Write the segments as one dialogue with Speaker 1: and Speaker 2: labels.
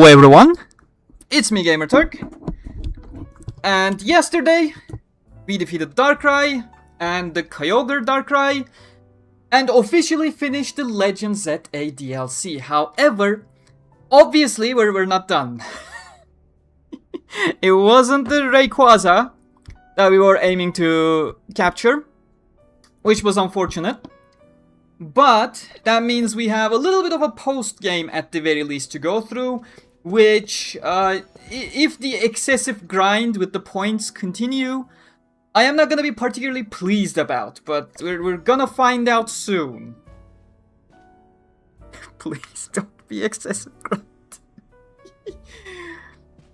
Speaker 1: everyone, it's me Gamerturk, and yesterday we defeated Darkrai and the Kyogre Darkrai and officially finished the Legend ZA DLC. However, obviously we're not done. It wasn't the Rayquaza that we were aiming to capture, which was unfortunate. But that means we have a little bit of a post-game at the very least to go through, which, if the excessive grind with the points continue, I am not gonna be particularly pleased about, but we're gonna find out soon. Please don't be excessive grind.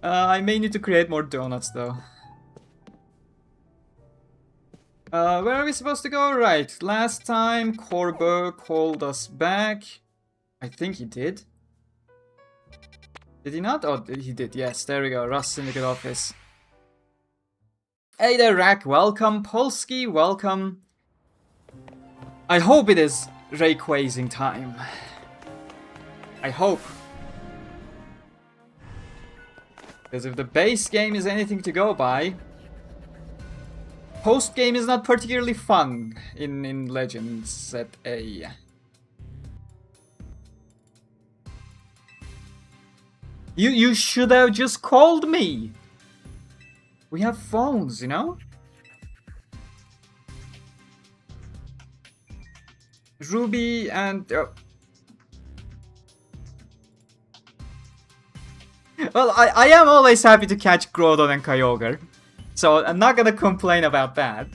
Speaker 1: I may need to create more donuts though. Where are we supposed to go? Right, last time Corbo called us back. I think he did. Did he not? Oh, he did, yes, there we go, Rust Syndicate Office. Hey there, Rack, welcome. Polsky, welcome. I hope it is Rayquazing time. I hope. Because if the base game is anything to go by, post game is not particularly fun in Legends ZA. You should have just called me. We have phones, you know? Ruby and... Well, I am always happy to catch Groudon and Kyogre, so I'm not gonna complain about that.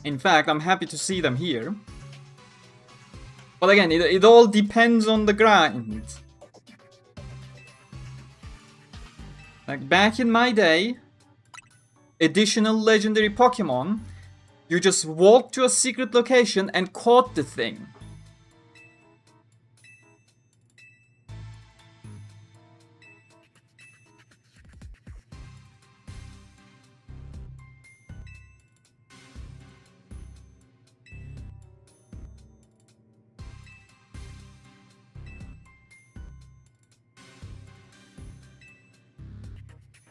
Speaker 1: In fact, I'm happy to see them here. But again, it all depends on the grind. Like back in my day, additional legendary Pokemon, you just walked to a secret location and caught the thing.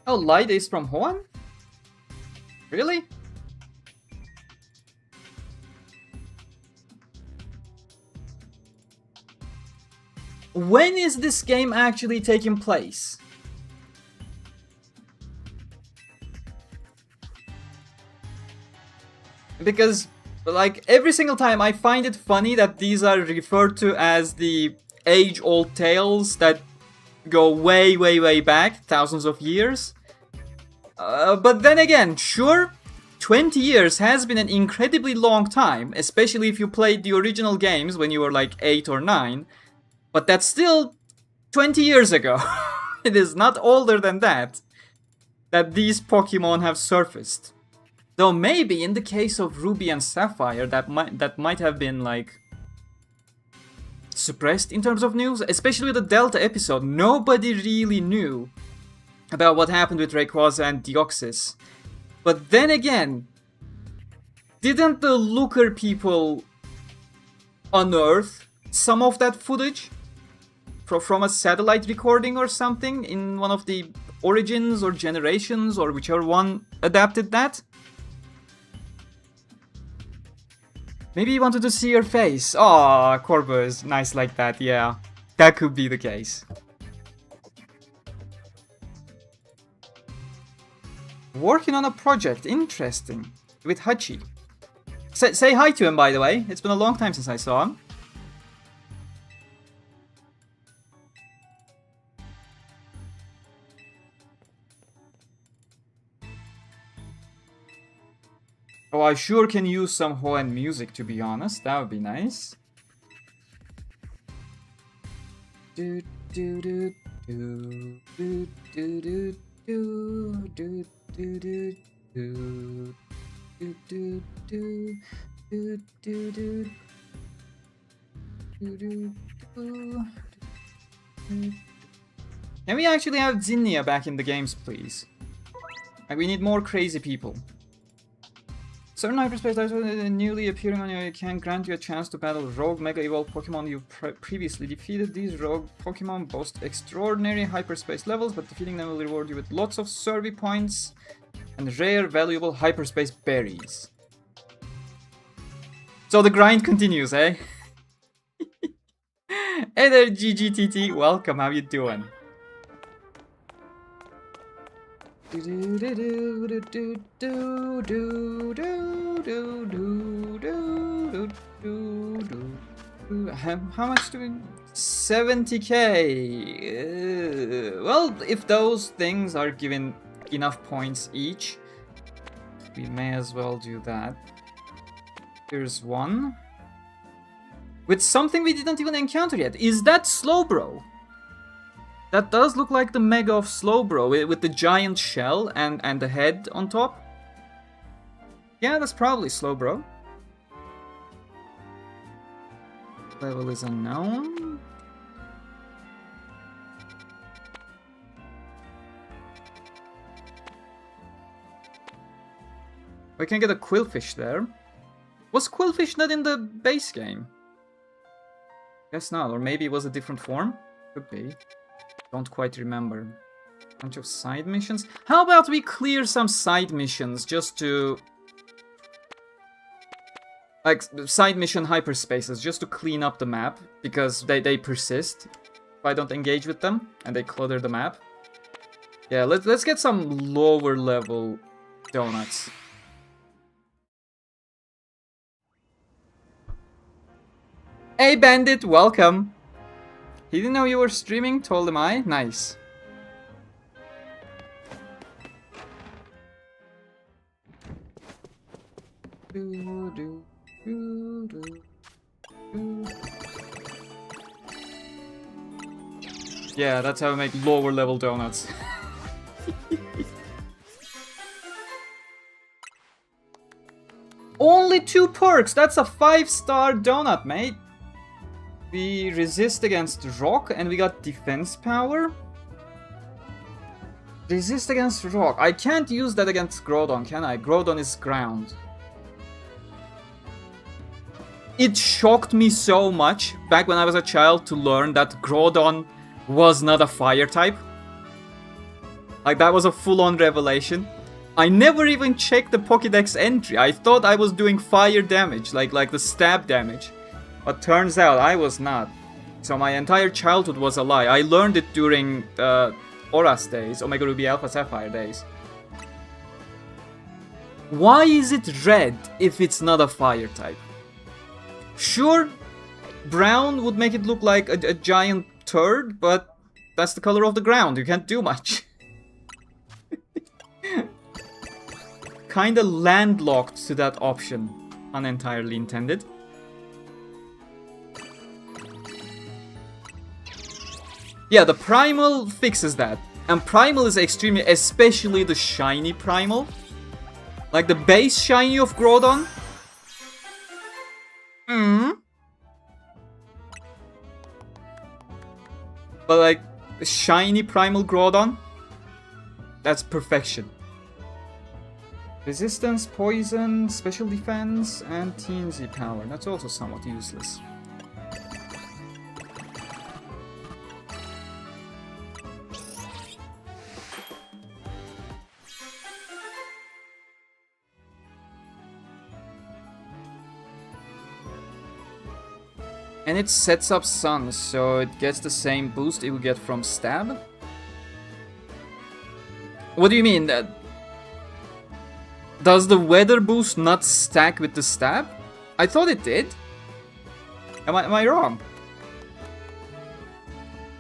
Speaker 1: Oh, Light is from Hoenn? Really? When is this game actually taking place? Because, like, every single time I find it funny that these are referred to as the age-old tales that go way, way, way back, thousands of years. But then again, sure, 20 years has been an incredibly long time, especially if you played the original games when you were like 8 or 9. But that's still 20 years ago. It is not older than that these Pokemon have surfaced. Though maybe in the case of Ruby and Sapphire, that might have been like suppressed in terms of news, especially with the Delta episode. Nobody really knew about what happened with Rayquaza and Deoxys. But then again, didn't the Looker people unearth some of that footage from a satellite recording or something in one of the Origins or Generations or whichever one adapted that? Maybe he wanted to see your face. Aw, Corbo is nice like that, yeah. That could be the case. Working on a project, interesting. With Hachi. Say hi to him, by the way. It's been a long time since I saw him. Oh, I sure can use some Hoenn music, to be honest. That would be nice. Do do do do do do do do do do do do do do do do do do. Can we actually have Zinnia back in the games, please? Like, we need more crazy people. Certain hyperspace types newly appearing on your can grant you a chance to battle rogue Mega Evolved Pokemon you previously defeated. These rogue Pokemon boast extraordinary hyperspace levels, but defeating them will reward you with lots of survey points and rare, valuable hyperspace berries. So the grind continues, eh? Hey there, GGTT. Welcome. How you doing? How much do we... 70k. Well, if those things are given enough points each, we may as well do that. Here's one. With something we didn't even encounter yet. Is that Slowbro? That does look like the Mega of Slowbro with the giant shell and the head on top. Yeah, that's probably Slowbro. Level is unknown. We can get a Quillfish there. Was Quillfish not in the base game? Guess not, or maybe it was a different form? Could be. Don't quite remember. Bunch of side missions. How about we clear some side missions just to... like, side mission hyperspaces, just to clean up the map. Because they persist if I don't engage with them, and they clutter the map. Yeah, let's get some lower level donuts. Hey Bandit, welcome! He didn't know you were streaming, told him I. Nice. Yeah, that's how I make lower level donuts. Only 2 perks! That's a 5-star donut, mate! We resist against rock and we got defense power. Resist against rock. I can't use that against Groudon, can I? Groudon is ground. It shocked me so much back when I was a child to learn that Groudon was not a fire type. Like, that was a full-on revelation. I never even checked the Pokédex entry. I thought I was doing fire damage, like the stab damage. But turns out I was not. So my entire childhood was a lie. I learned it during Oras days, Omega Ruby Alpha Sapphire days. Why is it red if it's not a fire type? Sure, brown would make it look like a giant turd, but that's the color of the ground. You can't do much. Kinda landlocked to that option. Unentirely intended. Yeah, the Primal fixes that. And Primal is extremely... especially the shiny Primal. Like the base shiny of Groudon. But like, the shiny Primal Groudon. That's perfection. Resistance, poison, special defense, and TNZ power. That's also somewhat useless. And it sets up Sun, so it gets the same boost it would get from Stab? What do you mean? Does the weather boost not stack with the Stab? I thought it did. Am I wrong?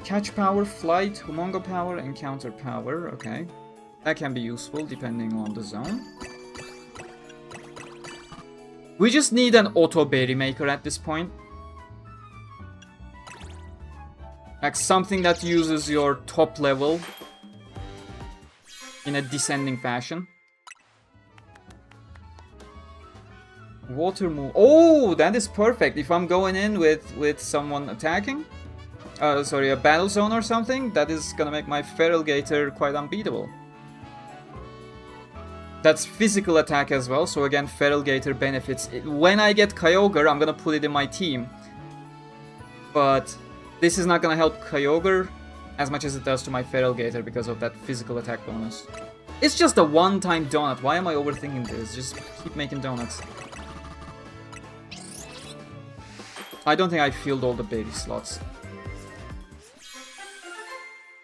Speaker 1: Catch power, flight, Humongo power, and counter power. Okay. That can be useful depending on the zone. We just need an auto berry maker at this point. Like something that uses your top level in a descending fashion. Water move. Oh, that is perfect. If I'm going in with someone attacking, sorry, a battle zone or something, that is gonna make my Feral Gator quite unbeatable. That's physical attack as well, so again, Feral Gator benefits. When I get Kyogre, I'm gonna put it in my team. But this is not gonna help Kyogre as much as it does to my Feral Gator because of that physical attack bonus. It's just a one-time donut. Why am I overthinking this? Just keep making donuts. I don't think I filled all the baby slots.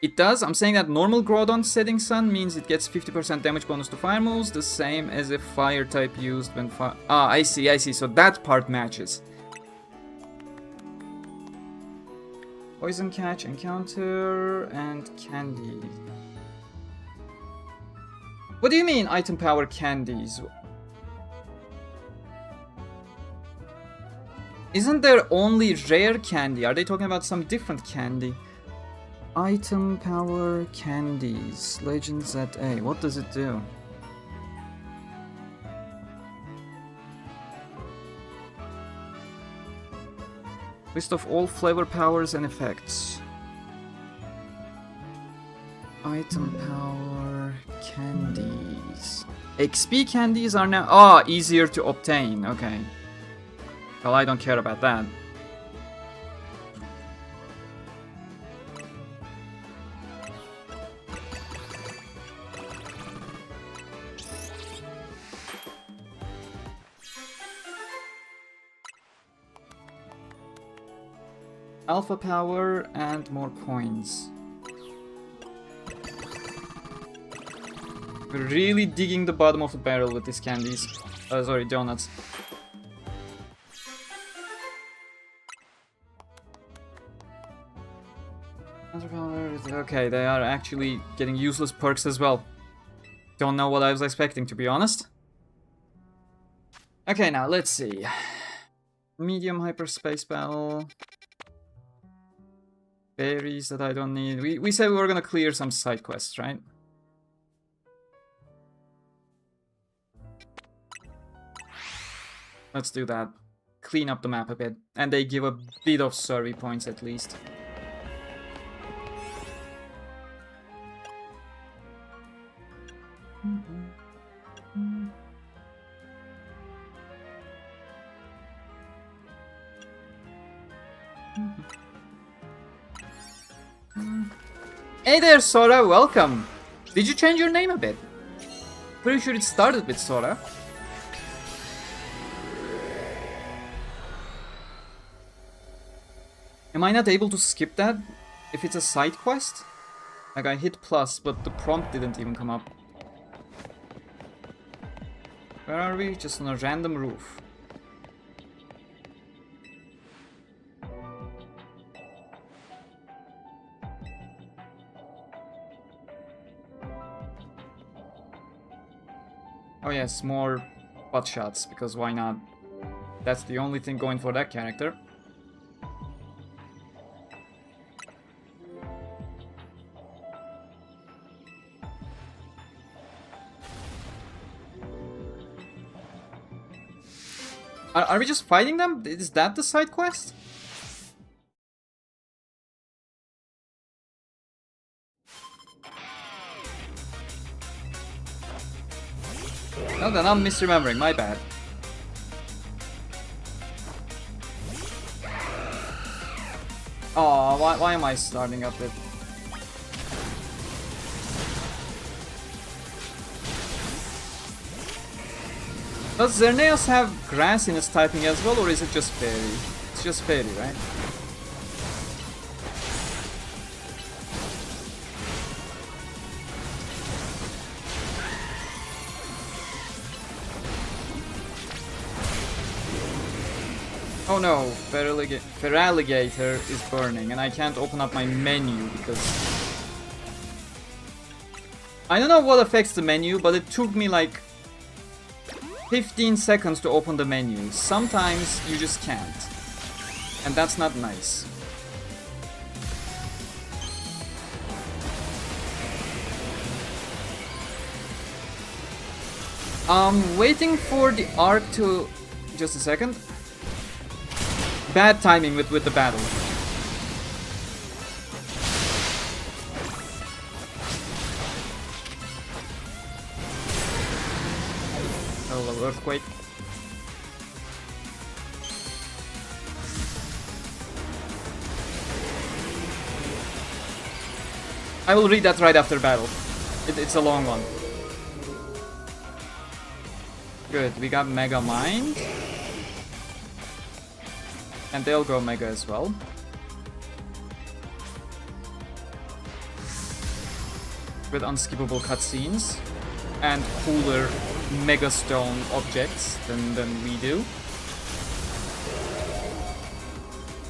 Speaker 1: It does. I'm saying that normal Groudon Setting Sun means it gets 50% damage bonus to fire moves, the same as a fire type used when fire... Ah, I see. So that part matches. Poison Catch, Encounter, and Candy. What do you mean, item power candies? Isn't there only rare candy? Are they talking about some different candy? Item power candies. Legends at A. What does it do? List of all flavor powers and effects. Item power candies. XP candies are now easier to obtain. Okay. Well, I don't care about that. Alpha power and more coins. We're really digging the bottom of the barrel with these candies. Sorry, donuts. Okay, they are actually getting useless perks as well. Don't know what I was expecting, to be honest. Okay, now let's see. Medium hyperspace battle. Berries that I don't need. We said we were gonna clear some side quests, right? Let's do that. Clean up the map a bit. And they give a bit of survey points at least. Hey there, Sora, welcome! Did you change your name a bit? Pretty sure it started with Sora. Am I not able to skip that if it's a side quest? Like I hit plus, but the prompt didn't even come up. Where are we? Just on a random roof. Oh yes, more butt shots, because why not? That's the only thing going for that character. Are we just fighting them? Is that the side quest? No, then I'm misremembering, my bad. Oh, why am I starting up with... Does Xerneas have grass in its typing as well, or is it just fairy? It's just fairy, right? Oh no, Feraligator is burning, and I can't open up my menu because... I don't know what affects the menu, but it took me like 15 seconds to open the menu. Sometimes you just can't. And that's not nice. I'm waiting for the arc to... Just a second. Bad timing with the battle. Earthquake. I will read that right after battle. It's a long one. Good, we got Mega Mind. And they'll go Mega as well. With unskippable cutscenes. And cooler Mega Stone objects than we do.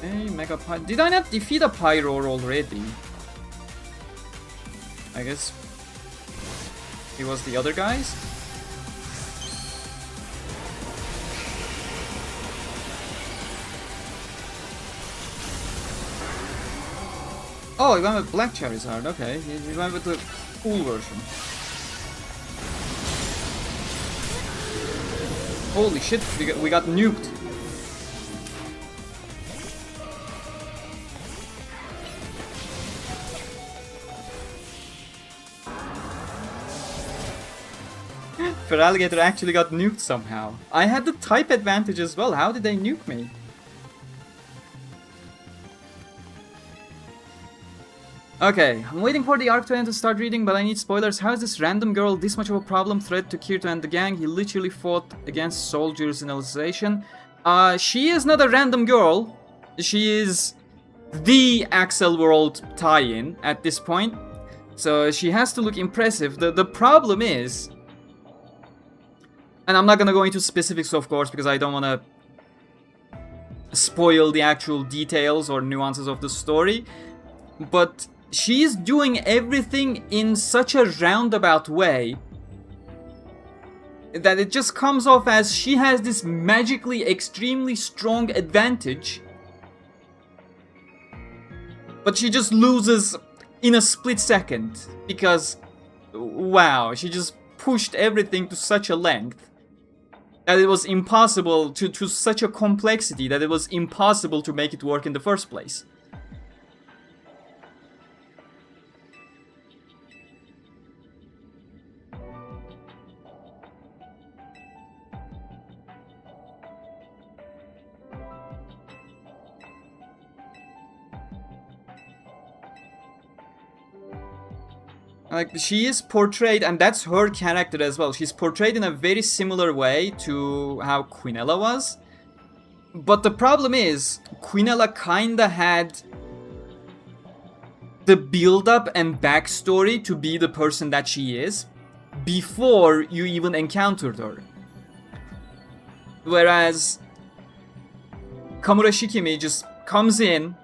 Speaker 1: Hey, Mega Pyro. Did I not defeat a Pyro already? I guess he was the other guys. Oh, he went with Black Charizard, okay. He went with the cool version. Holy shit, we got nuked. Feraligatr actually got nuked somehow. I had the type advantage as well. How did they nuke me? Okay, I'm waiting for the arc to end to start reading, but I need spoilers. How is this random girl this much of a problem threat to Kirito and the gang? He literally fought against soldiers in Alicization. She is not a random girl. She is the Axel World tie-in at this point. So she has to look impressive. The problem is... And I'm not gonna go into specifics, of course, because I don't wanna spoil the actual details or nuances of the story. But she's doing everything in such a roundabout way that it just comes off as she has this magically extremely strong advantage, but she just loses in a split second because, wow, she just pushed everything to such a length that it was impossible to such a complexity that it was impossible to make it work in the first place. Like, she is portrayed, and that's her character as well. She's portrayed in a very similar way to how Quinella was. But the problem is, Quinella kinda had the build-up and backstory to be the person that she is before you even encountered her. Whereas Kamura Shikimi just comes in,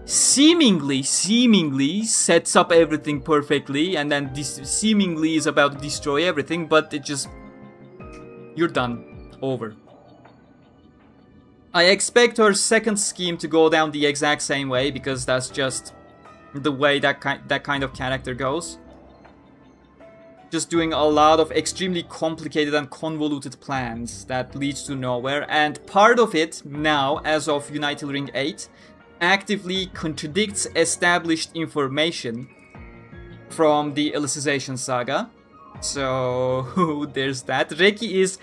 Speaker 1: seemingly sets up everything perfectly, and then this seemingly is about to destroy everything, but it just... You're done. Over. I expect her second scheme to go down the exact same way, because that's just the way that kind of character goes. Just doing a lot of extremely complicated and convoluted plans that leads to nowhere, and part of it now, as of Unital Ring 8, actively contradicts established information from the Alicization saga. So there's that. Reki is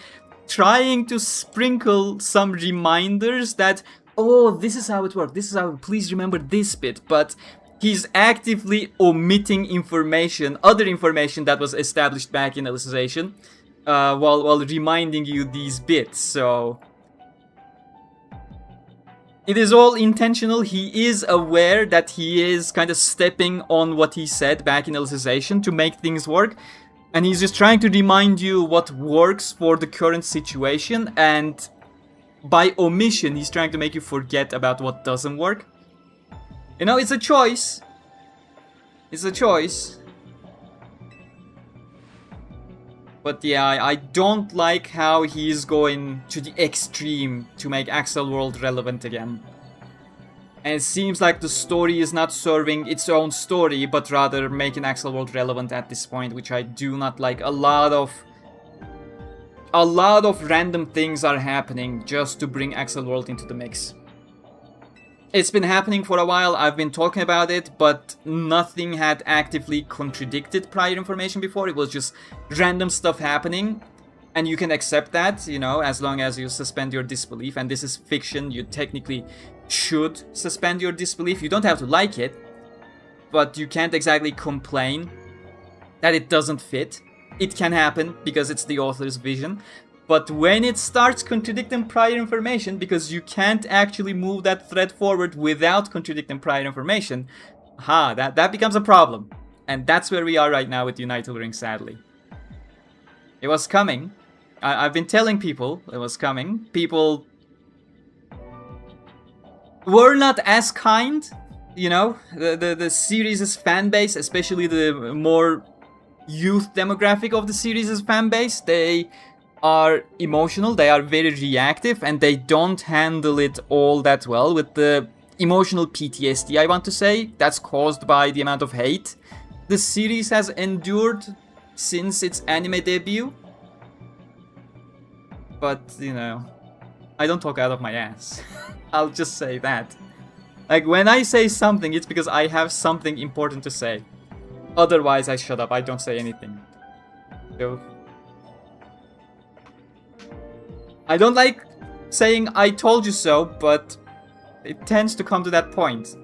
Speaker 1: trying to sprinkle some reminders that, oh, this is how it works, this is how, please remember this bit, but he's actively omitting information, other information that was established back in Alicization, while reminding you these bits, so... It is all intentional. He is aware that he is kind of stepping on what he said back in Alicization to make things work. And he's just trying to remind you what works for the current situation. And by omission, he's trying to make you forget about what doesn't work. You know, it's a choice. It's a choice. But yeah, I don't like how he's going to the extreme to make Axel World relevant again. And it seems like the story is not serving its own story, but rather making Axel World relevant at this point, which I do not like. A lot of random things are happening just to bring Axel World into the mix. It's been happening for a while, I've been talking about it, but nothing had actively contradicted prior information before. It was just random stuff happening, And you can accept that, you know, as long as you suspend your disbelief. And this is fiction, you technically should suspend your disbelief. You don't have to like it, but you can't exactly complain that it doesn't fit. It can happen because it's the author's vision. But when it starts contradicting prior information, because you can't actually move that thread forward without contradicting prior information, that becomes a problem. And that's where we are right now with Unital Ring, sadly. It was coming. I've been telling people it was coming. People were not as kind, you know. The series' fan base, especially the more youth demographic of the series' fan base, they are emotional, they are very reactive, and they don't handle it all that well with the emotional PTSD, I want to say, that's caused by the amount of hate the series has endured since its anime debut. But, you know, I don't talk out of my ass. I'll just say that. Like, when I say something, it's because I have something important to say. Otherwise, I shut up, I don't say anything. So, I don't like saying I told you so, but it tends to come to that point.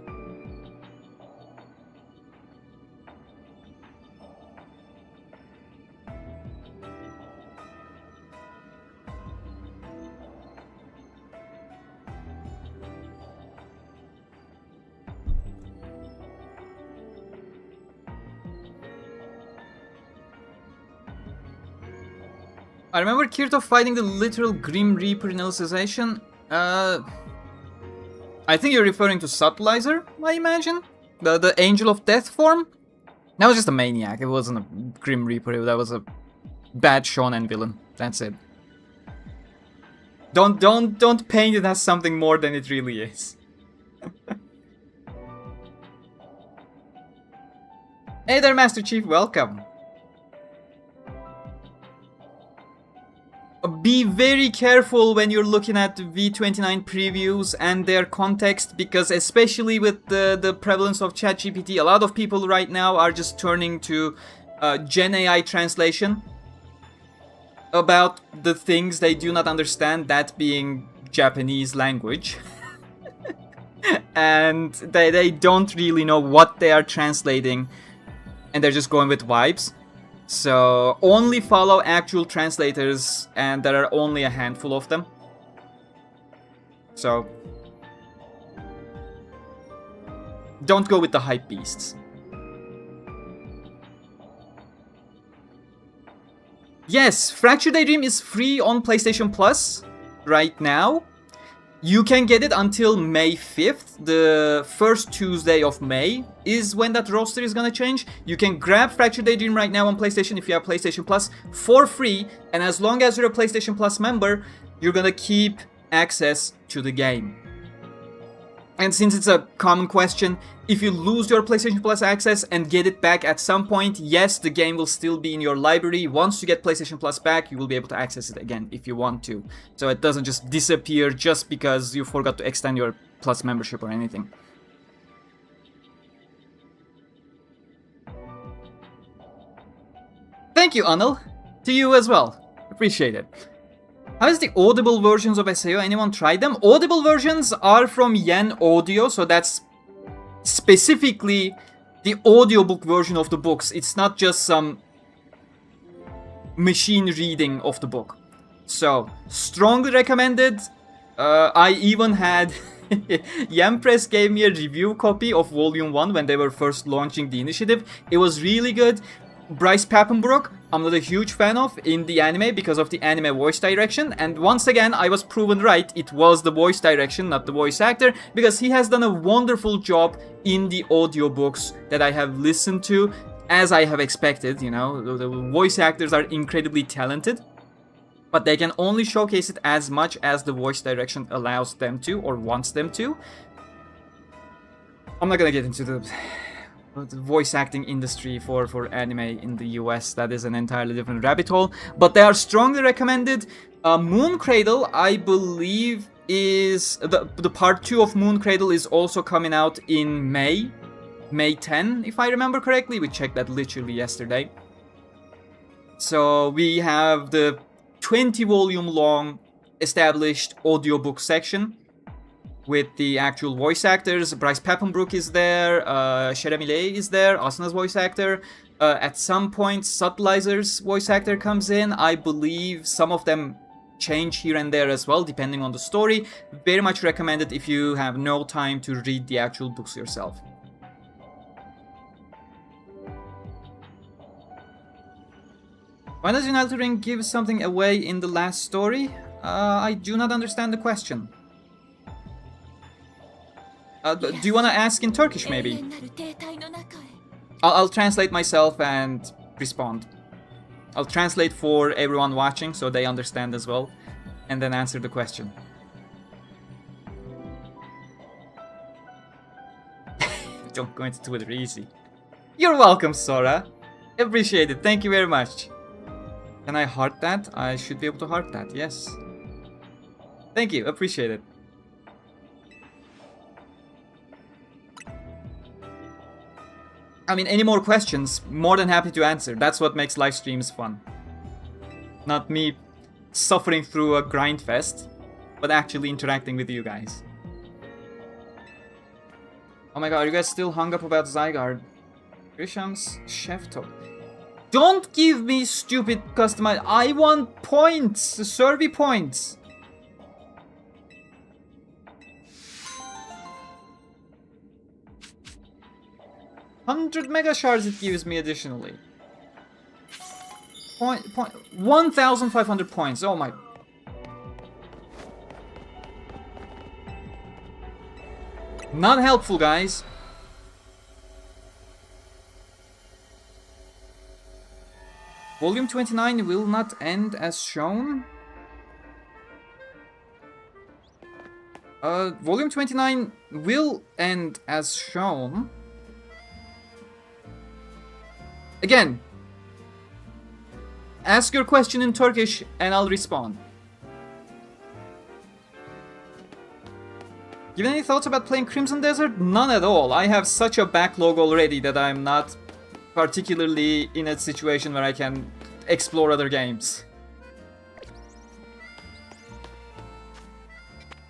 Speaker 1: I remember Kirito fighting the literal Grim Reaper in Alicization. I think you're referring to Subtilizer, I imagine? The Angel of Death form? That was just a maniac, it wasn't a Grim Reaper, that was a bad shonen villain. That's it. Don't paint it as something more than it really is. Hey there, Master Chief, welcome. Be very careful when you're looking at V29 previews and their context, because especially with the prevalence of ChatGPT, a lot of people right now are just turning to Gen AI translation about the things they do not understand, that being Japanese language. And they don't really know what they are translating, and they're just going with vibes. So only follow actual translators, and there are only a handful of them. So don't go with the hype beasts. Yes, Fractured Daydream is free on PlayStation Plus right now. You can get it until May 5th, the first Tuesday of May is when that roster is gonna change. You can grab Fractured Daydream right now on PlayStation if you have PlayStation Plus for free, and as long as you're a PlayStation Plus member, you're gonna keep access to the game. And since it's a common question, if you lose your PlayStation Plus access and get it back at some point, yes, the game will still be in your library. Once you get PlayStation Plus back, you will be able to access it again if you want to. So it doesn't just disappear just because you forgot to extend your Plus membership or anything. Thank you, Anil. To you as well. Appreciate it. How is the audible versions of SAO? Anyone tried them? Audible versions are from Yen Audio, so that's specifically the audiobook version of the books. It's not just some machine reading of the book. So, strongly recommended. I even had Yen Press gave me a review copy of Volume 1 when they were first launching the initiative. It was really good. Bryce Papenbrook, I'm not a huge fan of in the anime because of the anime voice direction, and once again I was proven right, it was the voice direction, not the voice actor, because he has done a wonderful job in the audiobooks that I have listened to, as I have expected. You know, the voice actors are incredibly talented, but they can only showcase it as much as the voice direction allows them to, or wants them to. I'm not gonna get into the voice acting industry for anime in the US. That is an entirely different rabbit hole, but they are strongly recommended. Moon Cradle, I believe, is the part 2 of Moon Cradle is also coming out in May 10, if I remember correctly. We checked that literally yesterday. So we have the 20 volume long established audiobook section with the actual voice actors. Bryce Papenbrook is there, Shera Millet is there, Asna's voice actor. At some point, Subtleizer's voice actor comes in. I believe some of them change here and there as well, depending on the story. Very much recommended if you have no time to read the actual books yourself. Why does Unital Ring give something away in the last story? I do not understand the question. Do you want to ask in Turkish, maybe? I'll translate myself and respond. I'll translate for everyone watching so they understand as well, and then answer the question. Don't go into Twitter, easy. You're welcome, Sora. Appreciate it, thank you very much. Can I heart that? I should be able to heart that, yes. Thank you, appreciate it. I mean, any more questions, more than happy to answer. That's what makes live streams fun. Not me suffering through a grind fest, but actually interacting with you guys. Oh my god, are you guys still hung up about Zygarde? Grisham's chef top. Don't give me stupid customize. I want points, survey points. $100 mega shards it gives me additionally. 1,500 points. Oh my. Not helpful, guys. Volume 29 will not end as shown. Volume 29 will end as shown. Again, ask your question in Turkish and I'll respond. You have any thoughts about playing Crimson Desert? None at all. I have such a backlog already that I'm not particularly in a situation where I can explore other games.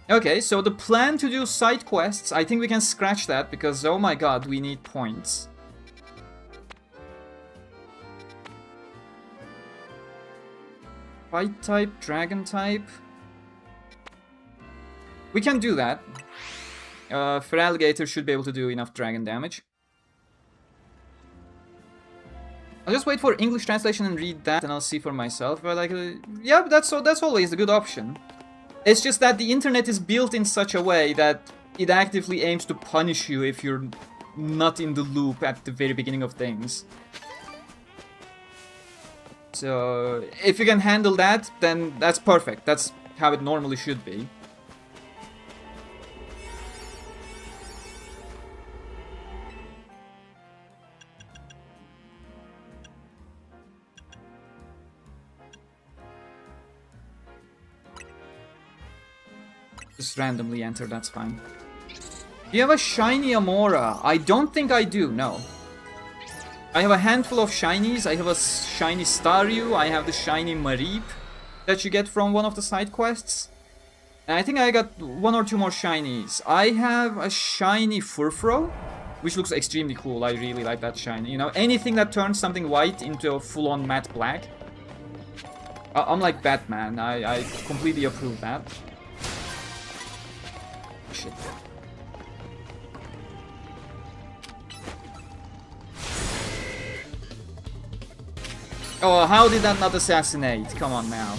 Speaker 1: Okay, so the plan to do side quests, I think we can scratch that because, oh my god, we need points. Fight type, dragon type. We can do that. Feraligatr should be able to do enough dragon damage. I'll just wait for English translation and read that, and I'll see for myself. But yeah, that's always a good option. It's just that the internet is built in such a way that it actively aims to punish you if you're not in the loop at the very beginning of things. So, if you can handle that, then that's perfect. That's how it normally should be. Just randomly enter, that's fine. Do you have a shiny Amora? I don't think I do, no. I have a handful of shinies. I have a shiny Staryu. I have the shiny Mareep that you get from one of the side quests. And I think I got one or two more shinies. I have a shiny Furfrou, which looks extremely cool. I really like that shiny. You know, anything that turns something white into a full-on matte black. I'm like Batman. I completely approve that. Shit. Oh, how did that not assassinate? Come on now.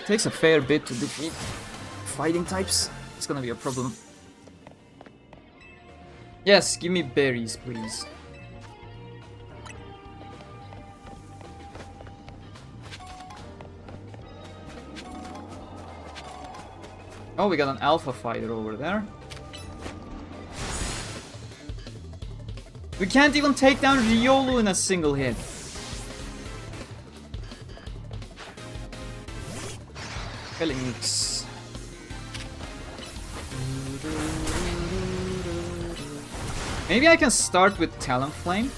Speaker 1: Takes a fair bit to defeat fighting types. It's gonna be a problem. Yes, give me berries, please. Oh, we got an alpha fighter over there. We can't even take down Riolu in a single hit. Feelings. Maybe I can start with Talonflame.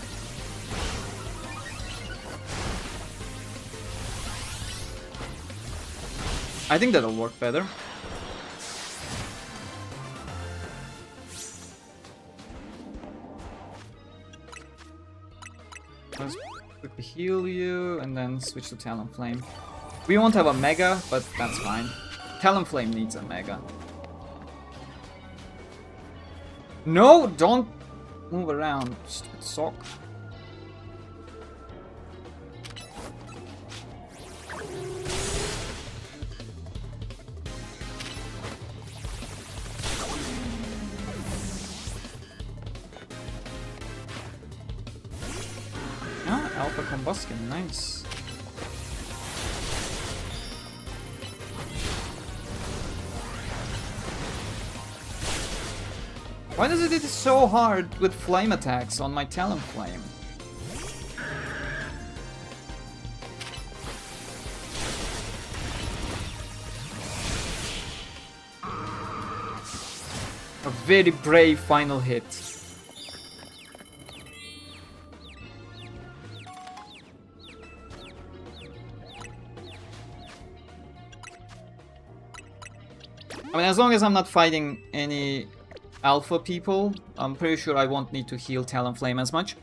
Speaker 1: I think that'll work better. Let's quickly heal you and then switch to Talonflame. We won't have a Mega, but that's fine. Talonflame needs a Mega. No, don't move around, stupid sock. Ah, Alpha Combustion, nice. Why does it hit so hard with flame attacks on my Talonflame? A very brave final hit. I mean, as long as I'm not fighting any alpha people, I'm pretty sure I won't need to heal Talonflame as much.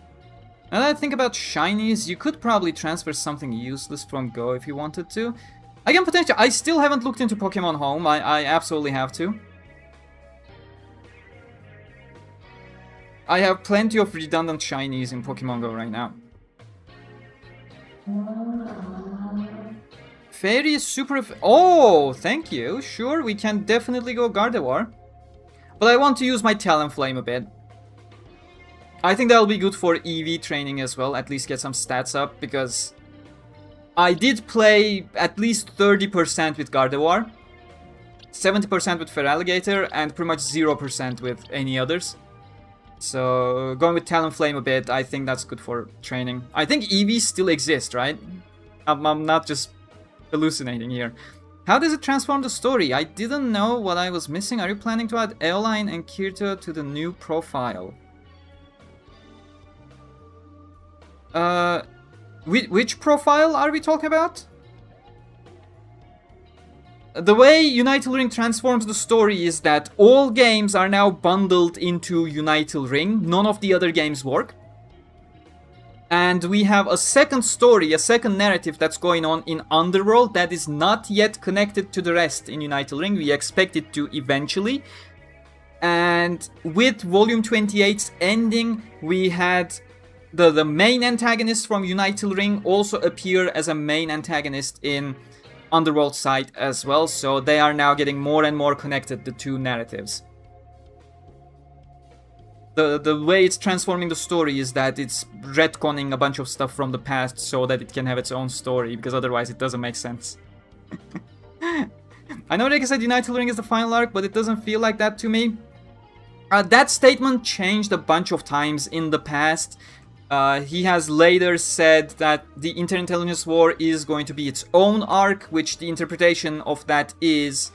Speaker 1: Now that I think about shinies, you could probably transfer something useless from Go if you wanted to. I can potentially... I still haven't looked into Pokemon Home, I absolutely have to. I have plenty of redundant shinies in Pokemon Go right now. Fairy is super... Oh, thank you. Sure, we can definitely go Gardevoir. But I want to use my Talonflame a bit. I think that'll be good for EV training as well, at least get some stats up, because I did play at least 30% with Gardevoir, 70% with Feraligatr, and pretty much 0% with any others. So going with Talonflame a bit, I think that's good for training. I think EVs still exist, right? I'm not just hallucinating here. How does it transform the story? I didn't know what I was missing. Are you planning to add Eoline and Kirito to the new profile? Which profile are we talking about? The way Unital Ring transforms the story is that all games are now bundled into Unital Ring. None of the other games work. And we have a second story, a second narrative that's going on in Underworld that is not yet connected to the rest in Unital Ring. We expect it to eventually. And with Volume 28's ending, we had the main antagonist from Unital Ring also appear as a main antagonist in Underworld side as well. So they are now getting more and more connected, the two narratives. The way it's transforming the story is that it's retconning a bunch of stuff from the past so that it can have its own story, because otherwise it doesn't make sense. I know Rick said Unital Ring is the final arc, but it doesn't feel like that to me. That statement changed a bunch of times in the past. He has later said that the Interintelligence War is going to be its own arc, which the interpretation of that is...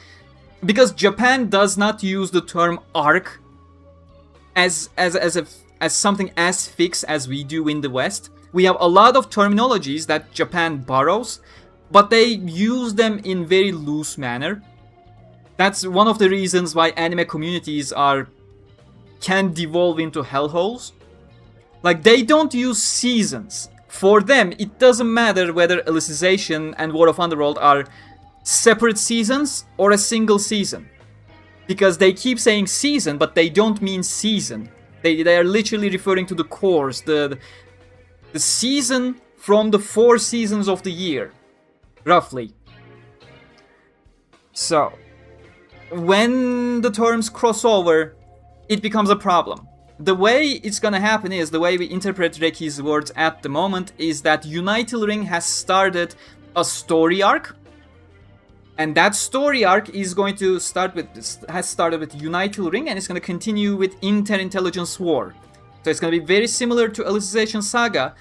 Speaker 1: Because Japan does not use the term arc as something as fixed as we do in the West. We have a lot of terminologies that Japan borrows, but they use them in very loose manner. That's one of the reasons why anime communities can devolve into hellholes. Like, they don't use seasons. For them, it doesn't matter whether Alicization and War of Underworld are separate seasons or a single season. Because they keep saying season, but they don't mean season. They are literally referring to the course, the season from the 4 seasons of the year, roughly. So, when the terms cross over, it becomes a problem. The way it's gonna happen is, the way we interpret Reki's words at the moment, is that Unital Ring has started a story arc. And that story arc is going to has started with Unital Ring, and it's going to continue with Interintelligence War. So it's going to be very similar to Alicization Saga,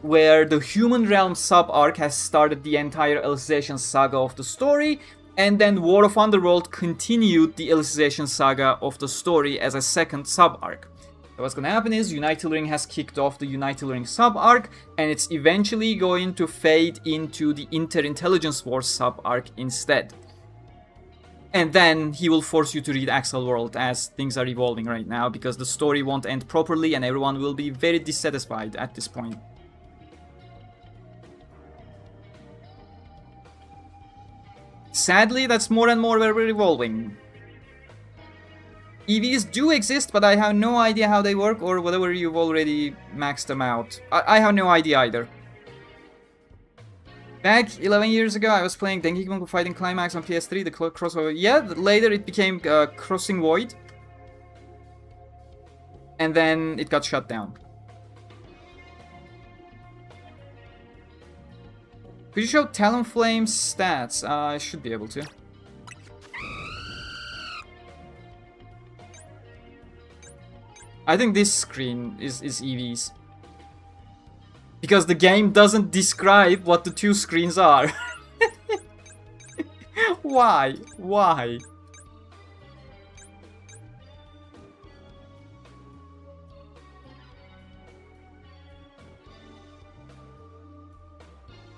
Speaker 1: where the Human Realm sub-arc has started the entire Alicization Saga of the story, And then War of Underworld continued the Alicization saga of the story as a second sub-arc. So what's gonna happen is Unital Ring has kicked off the Unital Ring sub-arc, and it's eventually going to fade into the Inter-Intelligence Wars sub-arc instead. And then he will force you to read Axel World as things are evolving right now, because the story won't end properly and everyone will be very dissatisfied at this point. Sadly, that's more and more where we're evolving. EVs do exist, but I have no idea how they work, or whether you've already maxed them out. I have no idea either. Back 11 years ago, I was playing Denki Kong Fighting Climax on PS3, the crossover. Yeah, later it became Crossing Void. And then it got shut down. Could you show Talonflame's stats? I should be able to. I think this screen is EV's. Because the game doesn't describe what the two screens are. Why? Why?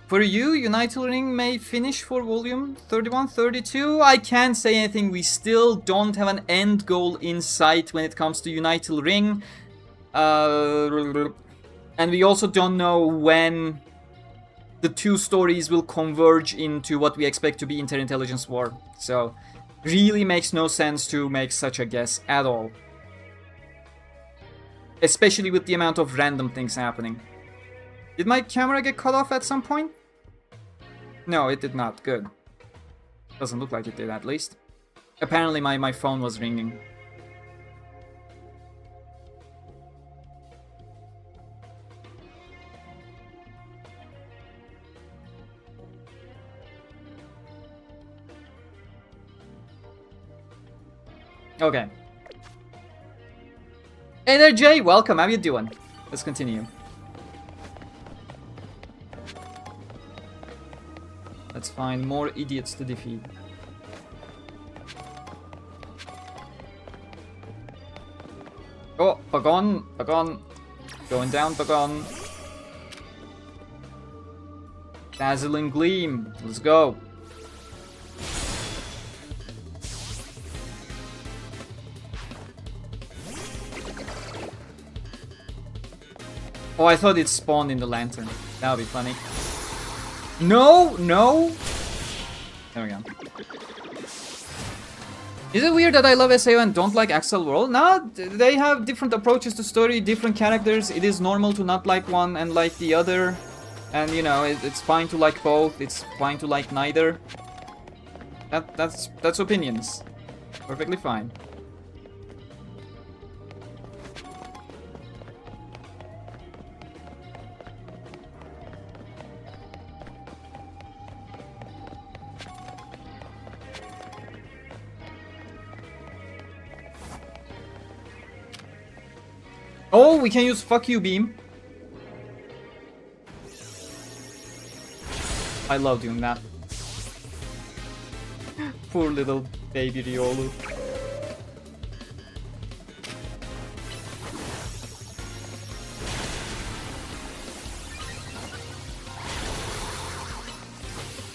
Speaker 1: For you, Unital Ring may finish for volume 31, 32. I can't say anything. We still don't have an end goal in sight when it comes to Unital Ring. And we also don't know when the two stories will converge into what we expect to be Inter-Intelligence War. So, really makes no sense to make such a guess at all. Especially with the amount of random things happening. Did my camera get cut off at some point? No, it did not. Good. Doesn't look like it did, at least. Apparently my phone was ringing. Okay. Hey there, Jay. Welcome. How you doing? Let's continue. Let's find more idiots to defeat. Oh, Pagon, Pagon. Going down, Pagon. Dazzling Gleam. Let's go. Oh, I thought it spawned in the lantern. That would be funny. No, no. There we go. Is it weird that I love SAO and don't like Axel World? No, they have different approaches to story, different characters. It is normal to not like one and like the other. And you know, it's fine to like both. It's fine to like neither. That's opinions. Perfectly fine. Oh, we can use fuck you beam. I love doing that. Poor little baby Riolu.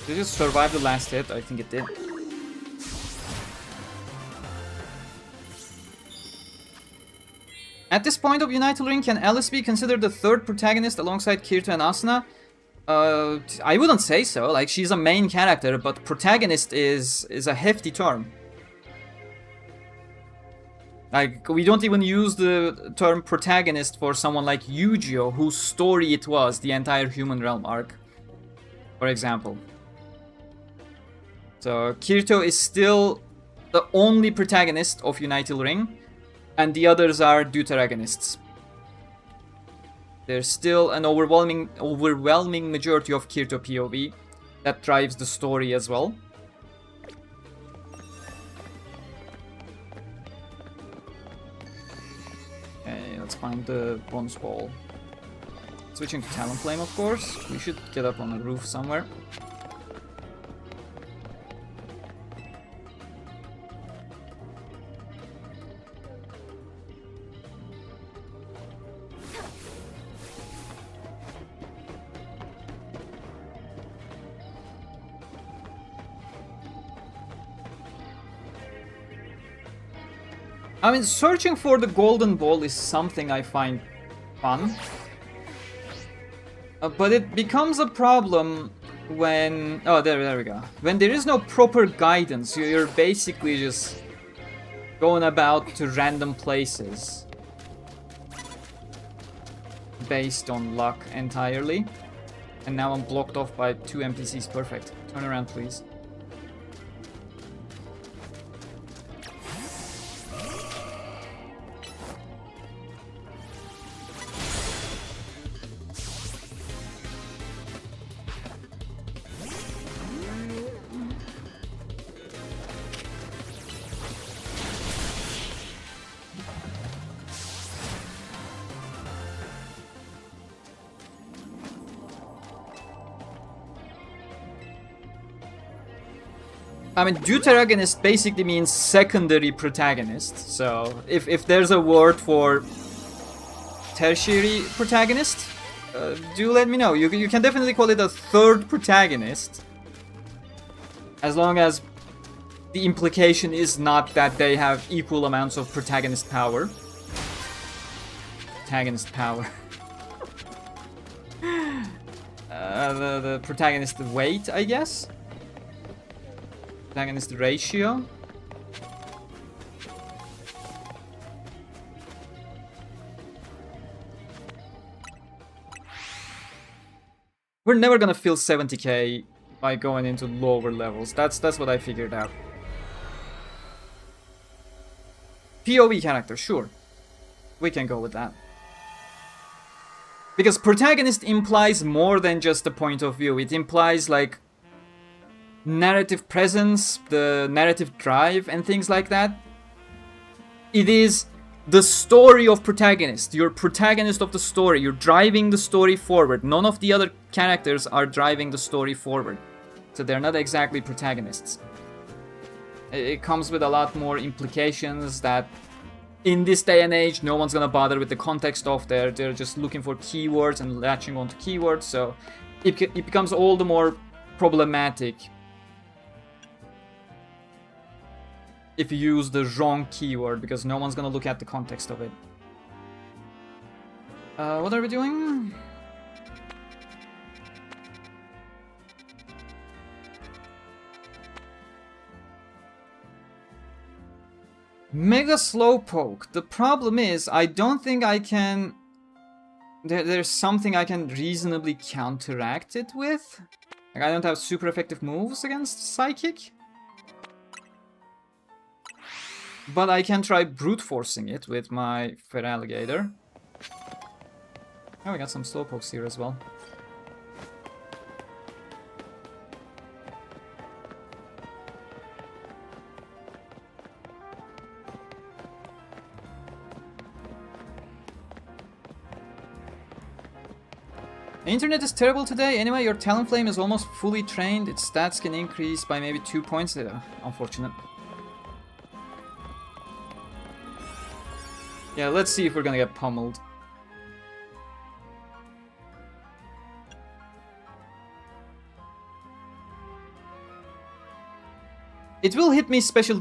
Speaker 1: Did it just survive the last hit? I think it did. At this point of Unital Ring, can Alice be considered the third protagonist alongside Kirito and Asuna? I wouldn't say so. Like, she's a main character, but protagonist is a hefty term. Like, we don't even use the term protagonist for someone like Yu-Gi-Oh, whose story it was, the entire Human Realm arc, for example. So, Kirito is still the only protagonist of Unital Ring, and the others are deuteragonists. There's still an overwhelming majority of Kirito POV that drives the story as well. Okay, let's find the bonus ball. Switching to Talonflame, of course. We should get up on a roof somewhere. I mean, searching for the golden ball is something I find fun. But it becomes a problem when... Oh, there we go. When there is no proper guidance, you're basically just going about to random places. Based on luck entirely. And now I'm blocked off by 2 NPCs. Perfect. Turn around, please. I mean, deuteragonist basically means secondary protagonist. So, if there's a word for tertiary protagonist, do let me know. You can definitely call it a third protagonist. As long as the implication is not that they have equal amounts of protagonist power. Protagonist power. The protagonist weight, I guess? Protagonist ratio. We're never gonna fill 70k by going into lower levels. That's what I figured out. POV character, sure. We can go with that. Because protagonist implies more than just a point of view. It implies like narrative presence, the narrative drive, and things like that. It is the story of protagonist. You're protagonist of the story. You're driving the story forward. None of the other characters are driving the story forward. So they're not exactly protagonists. It comes with a lot more implications that in this day and age, no one's gonna bother with the context of they're just looking for keywords and latching onto keywords. So it becomes all the more problematic if you use the wrong keyword, because no one's gonna look at the context of it. What are we doing? Mega Slowpoke. The problem is, I don't think I can... There's something I can reasonably counteract it with. Like, I don't have super effective moves against Psychic. But I can try brute forcing it with my Feraligatr. Oh, we got some Slowpokes here as well. The internet is terrible today. Anyway, your Talonflame is almost fully trained. Its stats can increase by maybe 2 points. Unfortunate. Yeah, let's see if we're gonna get pummeled. It will hit me special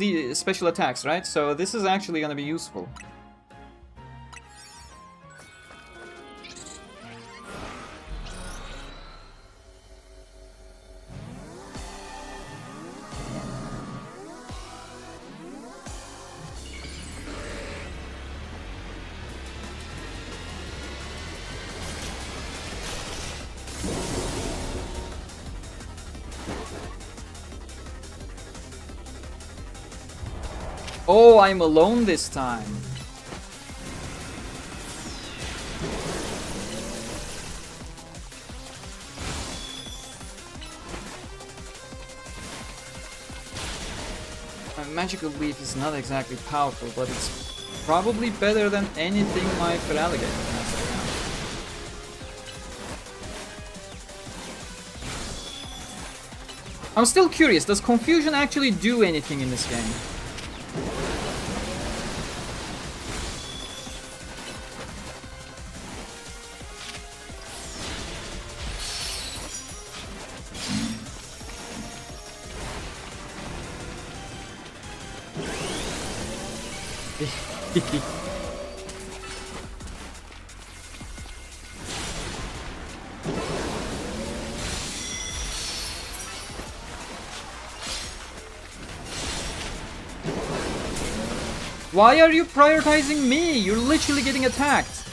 Speaker 1: attacks, right? So this is actually gonna be useful. Oh, I'm alone this time. My magical leaf is not exactly powerful, but it's probably better than anything my Feraligatr has right now. I'm still curious, does Confusion actually do anything in this game? Why are you prioritizing me? You're literally getting attacked.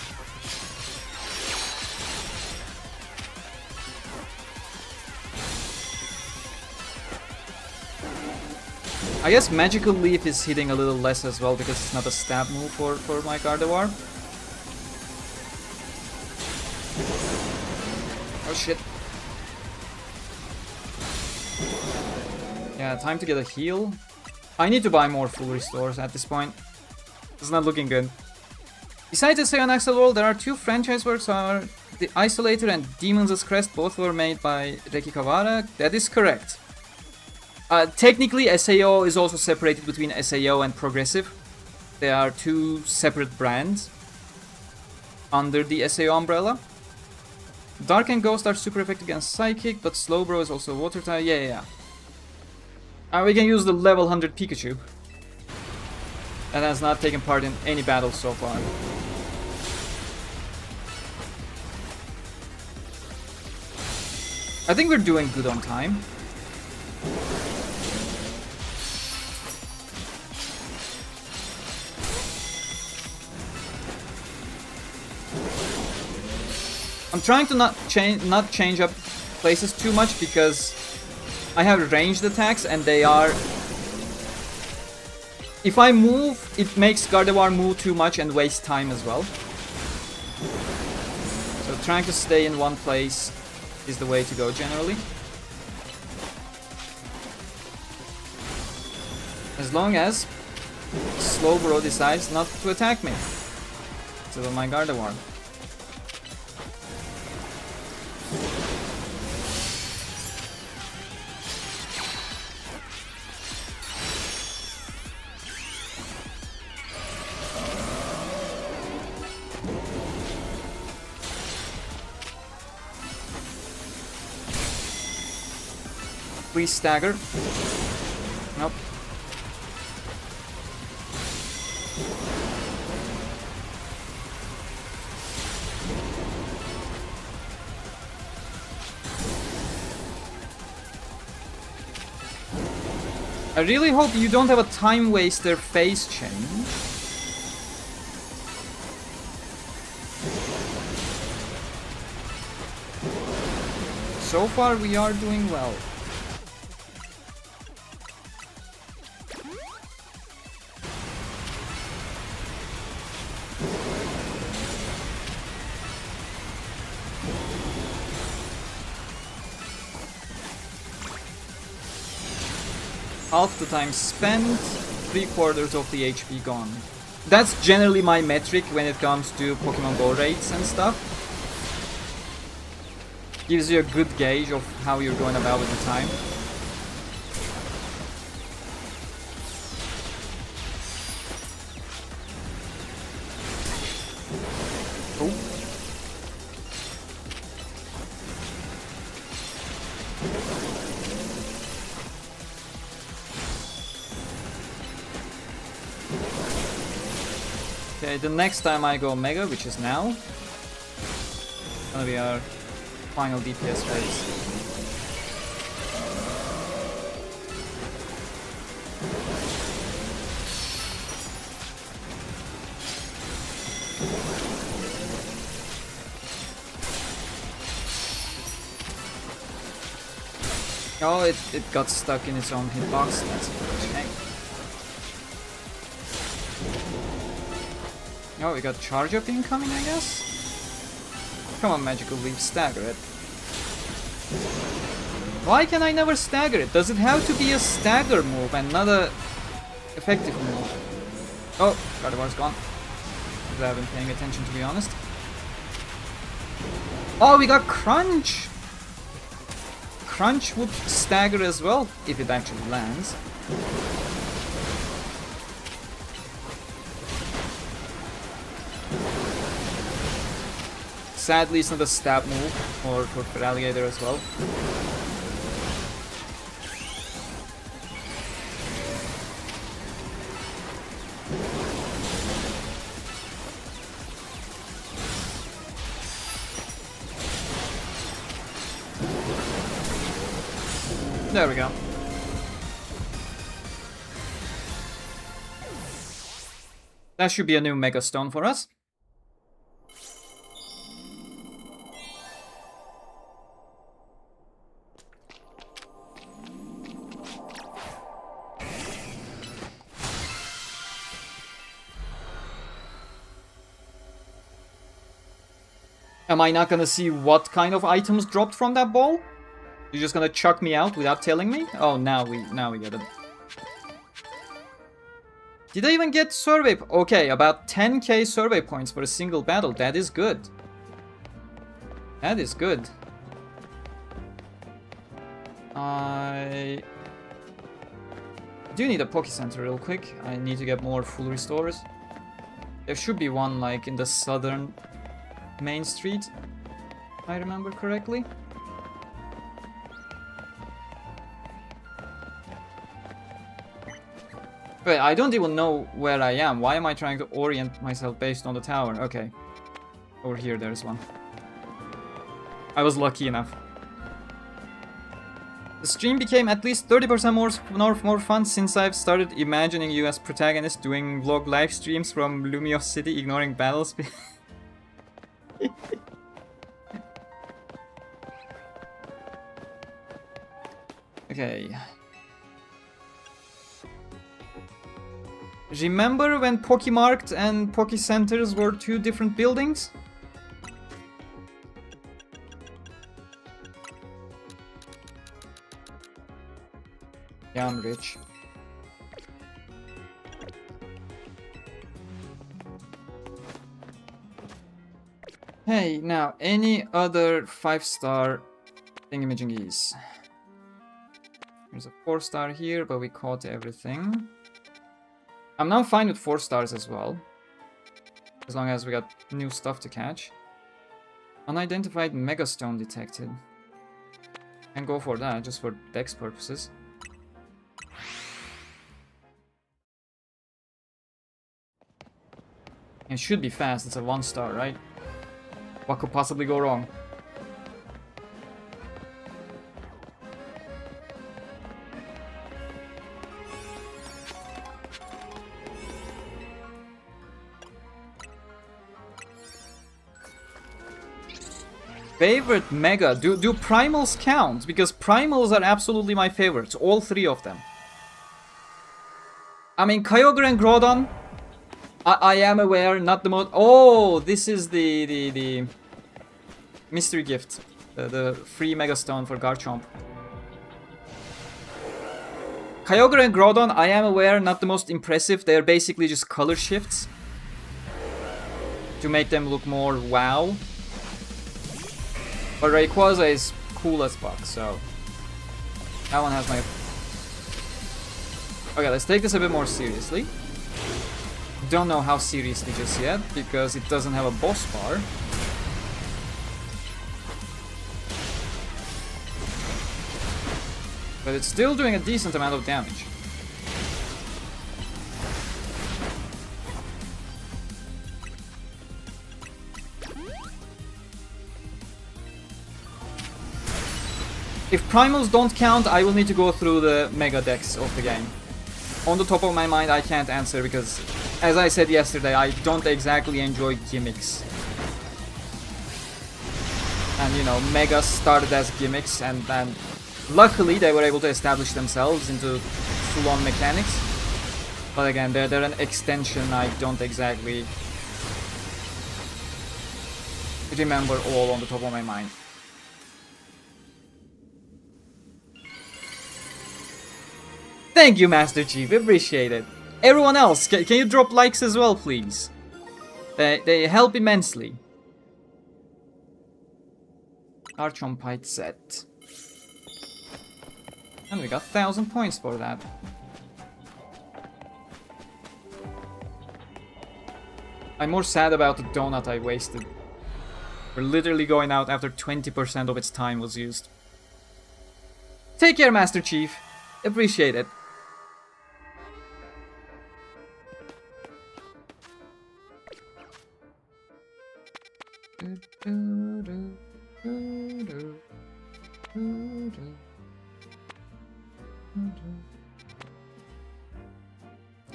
Speaker 1: I guess Magical Leaf is hitting a little less as well because it's not a stab move for my Gardevoir. Oh shit. Yeah, time to get a heal. I need to buy more full restores at this point. It's not looking good. Besides SAO Axel World, there are two franchise works are The Isolator and Demon's Crest. Both were made by Reki Kawara. That is correct. Technically, SAO is also separated between SAO and Progressive. They are two separate brands under the SAO umbrella. Dark and Ghost are super effective against Psychic, but Slowbro is also Water type. Yeah. We can use the level 100 Pikachu. That has not taken part in any battles so far. I think we're doing good on time. I'm trying to not change up places too much because I have ranged attacks and they are... If I move, it makes Gardevoir move too much and waste time as well. So trying to stay in one place is the way to go generally. As long as Slowbro decides not to attack me. So my Gardevoir. Please stagger. Nope. I really hope you don't have a time waster phase change. So far we are doing well. Half the time spent, 3/4 of the HP gone. That's generally my metric when it comes to Pokemon Go rates and stuff. Gives you a good gauge of how you're going about with the time. Oh. Okay, the next time I go Mega, which is now, gonna be our final DPS phase. Oh, it got stuck in its own hitbox. That's a shame. Oh, we got charge up incoming, I guess? Come on, Magical Leaf, stagger it. Why can I never stagger it? Does it have to be a stagger move and not a effective move? Oh, Gardevoir's gone. I haven't been paying attention, to be honest. Oh, we got Crunch! Crunch would stagger as well, if it actually lands. Sadly, it's not a stab move for Feraligatr as well. There we go. That should be a new Mega Stone for us. Am I not gonna see what kind of items dropped from that ball? You're just gonna chuck me out without telling me? Oh, now we get it. Did I even get survey? Okay, about 10k survey points for a single battle. That is good. That is good. I do need a Poke Center real quick. I need to get more full restores. There should be one like in the southern main street, if I remember correctly. Wait, I don't even know where I am. Why am I trying to orient myself based on the tower? Okay. Over here, there's one. I was lucky enough. The stream became at least 30% more fun since I've started imagining you as protagonist doing vlog live streams from Lumios City, ignoring battles. Okay. Remember when Pokemart and Poke Centers were two different buildings? Yeah, I'm rich. Hey, now, any other 5-star thingamajiggies? There's a 4-star here, but we caught everything. I'm now fine with 4 stars as well. As long as we got new stuff to catch. Unidentified Megastone detected. And go for that, just for dex purposes. It should be fast, it's a 1-star, right? What could possibly go wrong? Favorite Mega? Do Primals count? Because Primals are absolutely my favorites. All 3 of them. I mean, Kyogre and Groudon, I am aware, not the most... Oh, this is the mystery gift. The free Mega Stone for Garchomp. Kyogre and Groudon, I am aware, not the most impressive. They're basically just color shifts. To make them look more wow. But Rayquaza is cool as fuck, so... That one has my... Okay, let's take this a bit more seriously. Don't know how seriously just yet, because it doesn't have a boss bar. But it's still doing a decent amount of damage. If Primals don't count, I will need to go through the Mega Dex of the game. On the top of my mind, I can't answer because, as I said yesterday, I don't exactly enjoy gimmicks. And you know, Megas started as gimmicks, and then luckily they were able to establish themselves into full-on mechanics. But again, they're an extension. I don't exactly remember all on the top of my mind. Thank you, Master Chief. Appreciate it. Everyone else, can you drop likes as well, please? They help immensely. Archompite set. And we got 1000 points for that. I'm more sad about the donut I wasted. We're literally going out after 20% of its time was used. Take care, Master Chief. Appreciate it.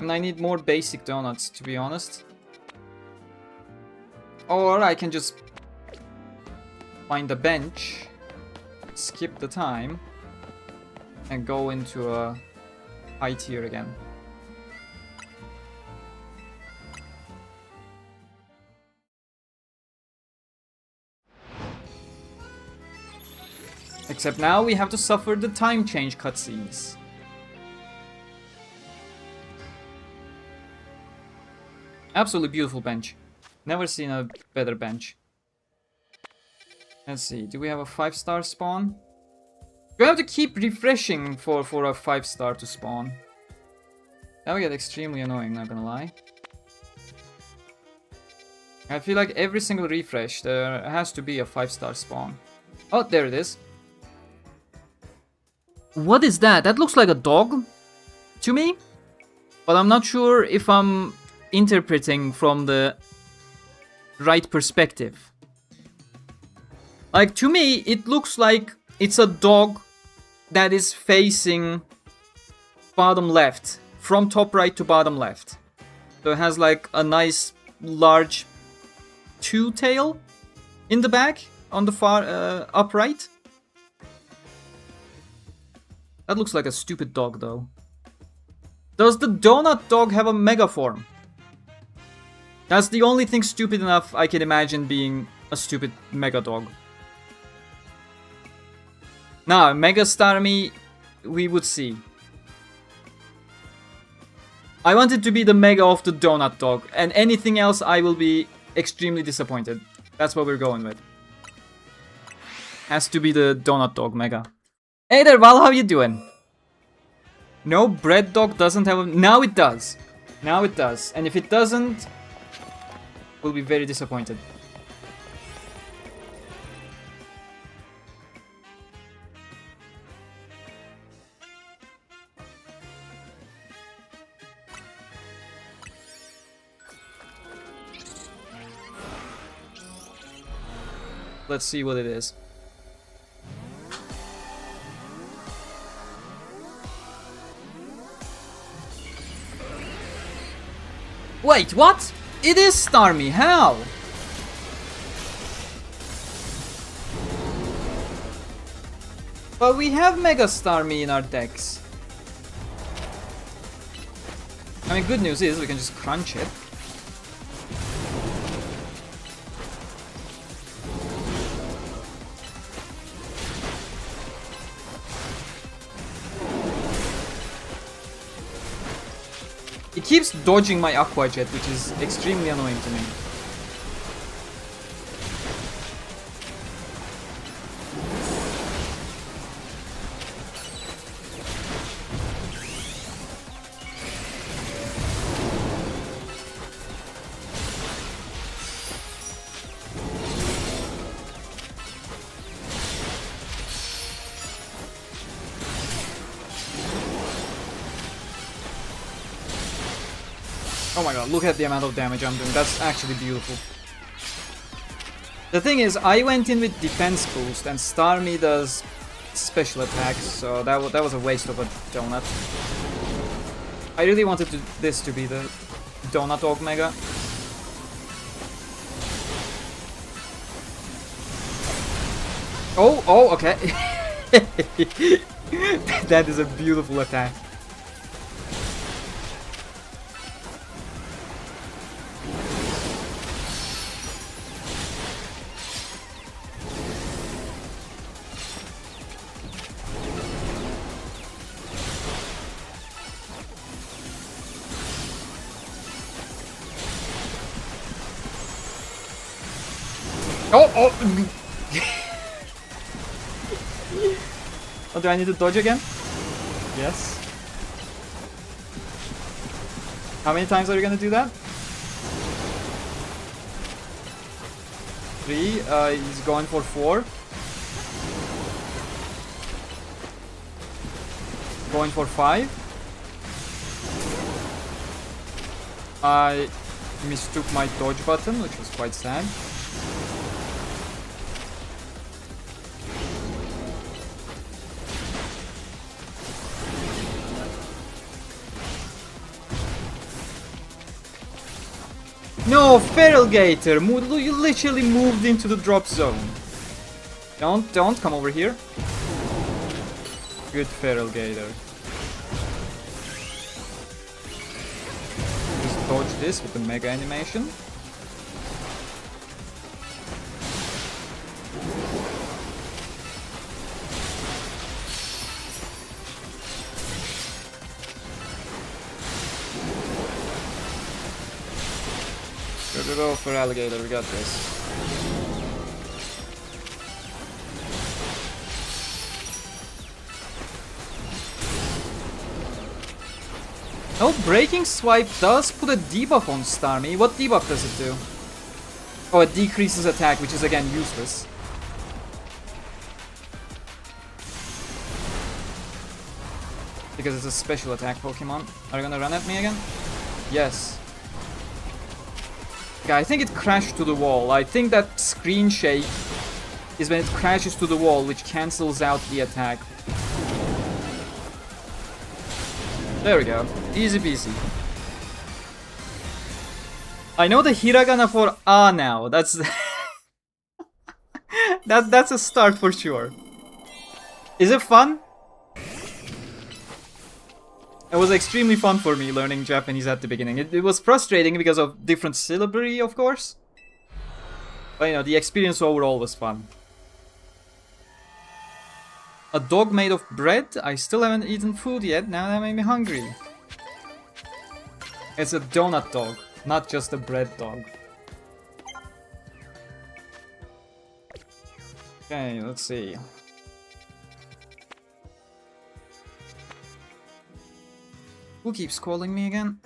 Speaker 1: And I need more basic donuts, to be honest. Or I can just find a bench, skip the time, and go into a high tier again. Except now we have to suffer the time change cutscenes. Absolutely beautiful bench. Never seen a better bench. Let's see, do we have a 5-star spawn? Do I have to keep refreshing for a 5-star to spawn? That would get extremely annoying, not gonna lie. I feel like every single refresh there has to be a 5-star spawn. Oh, there it is. What is that? That looks like a dog to me, but I'm not sure if I'm interpreting from the right perspective. Like, to me, it looks like it's a dog that is facing bottom left, from top right to bottom left. So it has like a nice large two-tail in the back on the far upright. That looks like a stupid dog, though. Does the donut dog have a mega form? That's the only thing stupid enough I can imagine being a stupid mega dog. Nah, Mega Starmie, we would see. I want it to be the mega of the donut dog, and anything else I will be extremely disappointed. That's what we're going with. Has to be the donut dog mega. Hey there, Val, how you doing? No, bread dog doesn't have a... Now it does. Now it does. And if it doesn't, we'll be very disappointed. Let's see what it is. Wait, what? It is Starmie, how? But we have Mega Starmie in our decks. I mean, good news is we can just crunch it. It keeps dodging my Aqua Jet, which is extremely annoying to me. Oh my god, look at the amount of damage I'm doing. That's actually beautiful. The thing is, I went in with defense boost and Starmie does special attacks, so that was a waste of a donut. I really wanted this to be the donut dog mega. Oh, okay. That is a beautiful attack. Oh! Oh, do I need to dodge again? Yes. How many times are you gonna do that? 3. He's going for 4. Going for 5. I mistook my dodge button, which was quite sad. No, Feral Gator! You literally moved into the drop zone. Don't come over here. Good Feral Gator. Just dodge this with the mega animation. Go for alligator, we got this. Oh, Breaking Swipe does put a debuff on Starmie. What debuff does it do? Oh, it decreases attack, which is again useless. Because it's a special attack Pokemon. Are you gonna run at me again? Yes. Yeah, I think it crashed to the wall. I think that screen shake is when it crashes to the wall, which cancels out the attack. There we go. Easy peasy. I know the hiragana for A now. That's that's a start for sure. Is it fun? It was extremely fun for me learning Japanese at the beginning. It was frustrating because of different syllabary, of course. But you know, the experience overall was fun. A dog made of bread? I still haven't eaten food yet, now that made me hungry. It's a donut dog, not just a bread dog. Okay, let's see. Who keeps calling me again?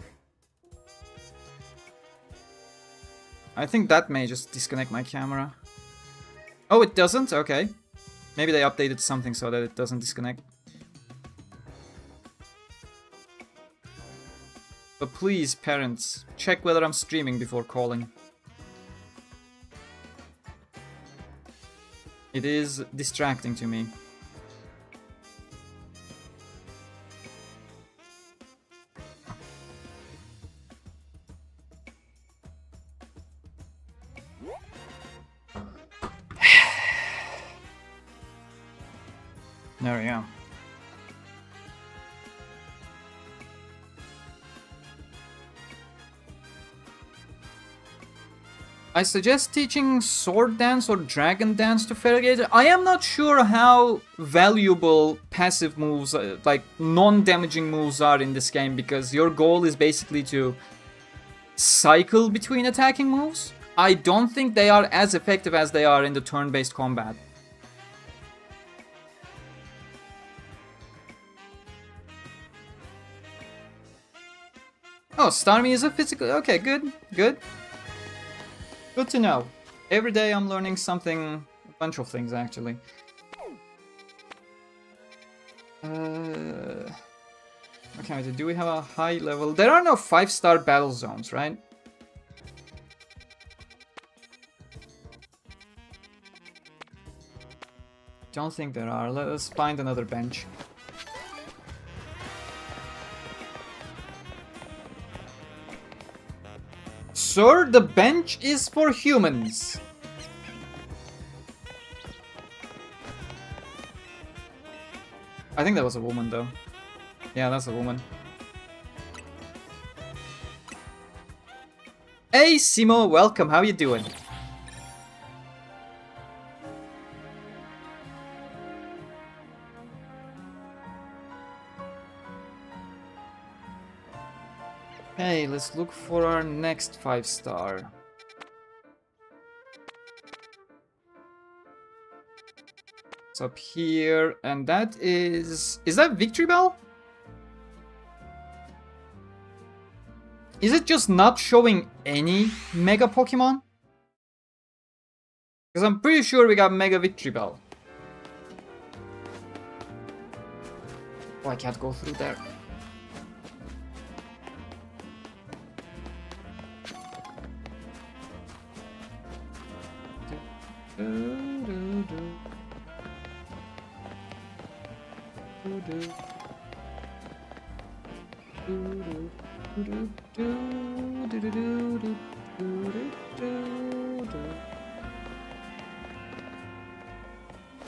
Speaker 1: I think that may just disconnect my camera. Oh, it doesn't? Okay. Maybe they updated something so that it doesn't disconnect. But please, parents, check whether I'm streaming before calling. It is distracting to me. There we go. I suggest teaching sword dance or dragon dance to Feraligatr. I am not sure how valuable passive moves, like non-damaging moves, are in this game, because your goal is basically to cycle between attacking moves. I don't think they are as effective as they are in the turn-based combat. Oh, Starmie is a physical... Okay, good, good. Good to know. Every day I'm learning something... A bunch of things, actually. Okay, do we have a high level... There are no 5-star battle zones, right? Don't think there are. Let's find another bench. Sir, the bench is for humans. I think that was a woman, though. Yeah, that's a woman. Hey, Simo, welcome. How you doing? Hey, let's look for our next 5-star. It's up here, and that is... Is that Victory Bell? Is it just not showing any Mega Pokemon? Because I'm pretty sure we got Mega Victory Bell. Oh, I can't go through there.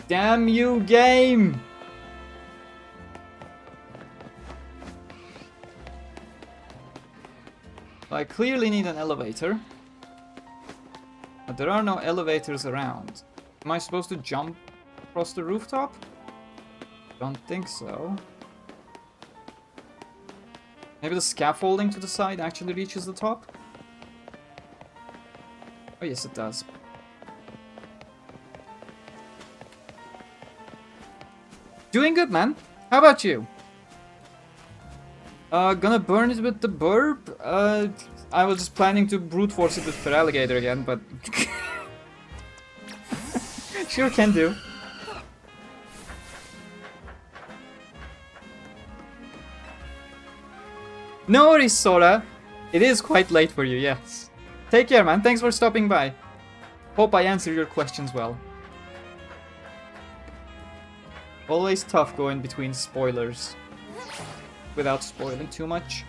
Speaker 1: Damn you, game! I clearly need an elevator. But there are no elevators around. Am I supposed to jump across the rooftop? Don't think so. Maybe the scaffolding to the side actually reaches the top? Oh yes, it does. Doing good, man. How about you? Gonna burn it with the burp? I was just planning to brute force it with Feraligatr again, but... sure can do. No worries, Sora. It is quite late for you, yes. Take care, man. Thanks for stopping by. Hope I answered your questions well. Always tough going between spoilers. Without spoiling too much.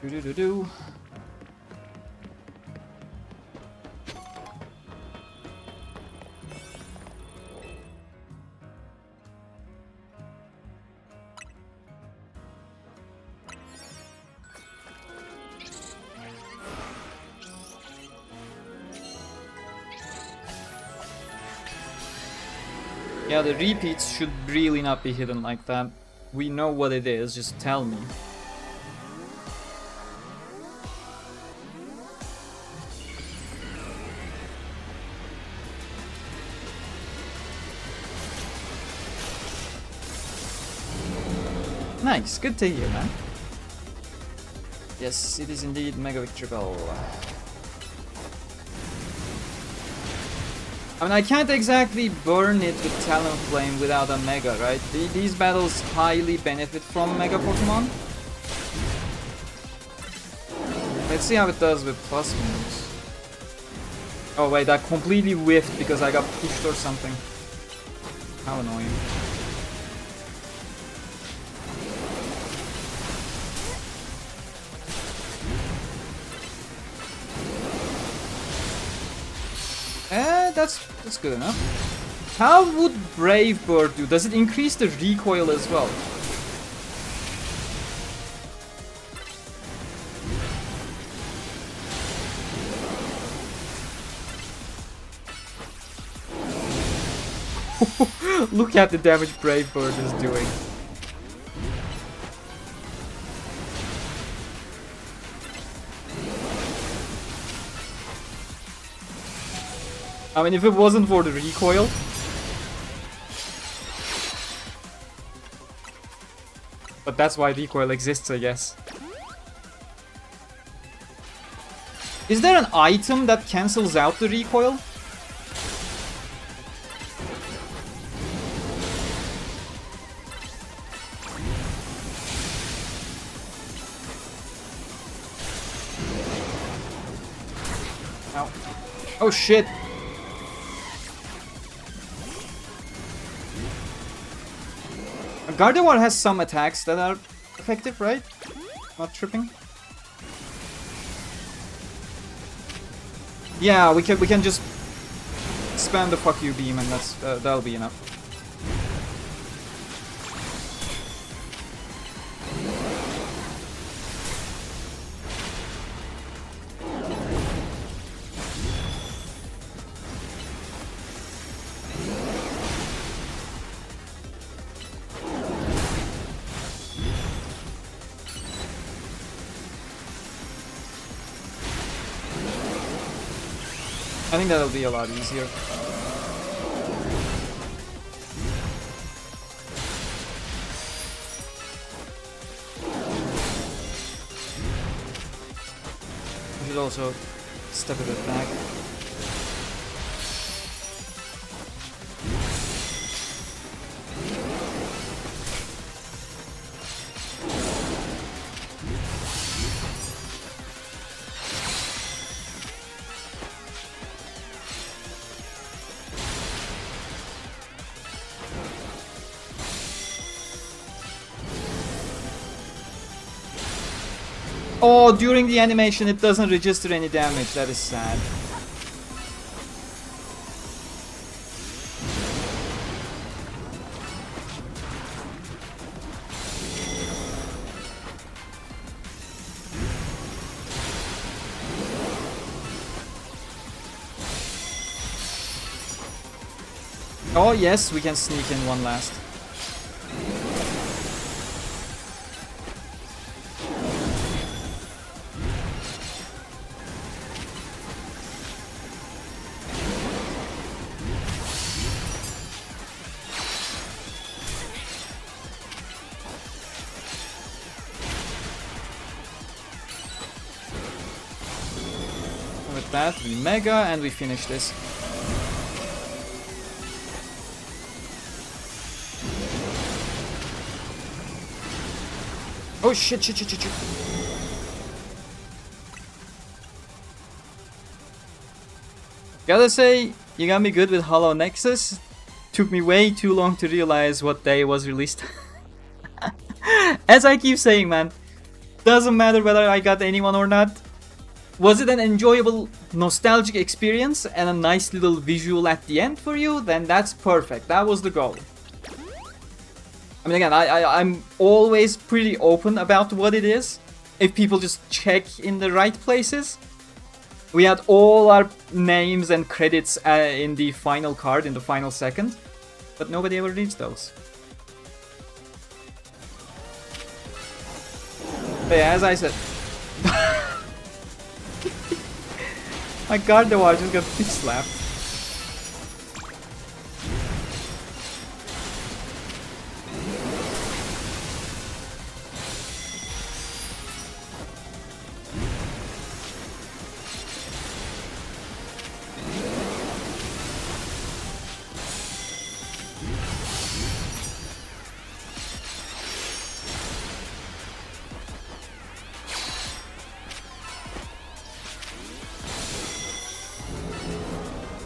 Speaker 1: Do-do-do-do. Yeah, the repeats should really not be hidden like that. We know what it is, just tell me. Nice, good to hear, man. Yes, it is indeed Mega Victory Bell. I mean, I can't exactly burn it with Talonflame without a Mega, right? These battles highly benefit from Mega Pokemon. Let's see how it does with plus moves. Oh wait, I completely whiffed because I got pushed or something. How annoying. That's good enough. How would Brave Bird do? Does it increase the recoil as well? Look at the damage Brave Bird is doing. I mean, if it wasn't for the recoil... But that's why recoil exists, I guess. Is there an item that cancels out the recoil? Ow. Oh shit! Gardevoir has some attacks that are effective, right? Not tripping. Yeah, we can just spam the fuck you beam and that'll be enough. I think that'll be a lot easier. We should also step a bit back. Oh, during the animation it doesn't register any damage. That is sad. Oh yes, we can sneak in one last. With that, we mega and we finish this. Oh shit. Gotta say, you got me good with Hollow Nexus. Took me way too long to realize what day it was released. As I keep saying, man, doesn't matter whether I got anyone or not. Was it an enjoyable, nostalgic experience and a nice little visual at the end for you? Then that's perfect. That was the goal. I mean, again, I'm always pretty open about what it is, if people just check in the right places. We had all our names and credits in the final card, in the final second, but nobody ever reads those. But yeah, as I said, my Gardevoir just got pitch slapped.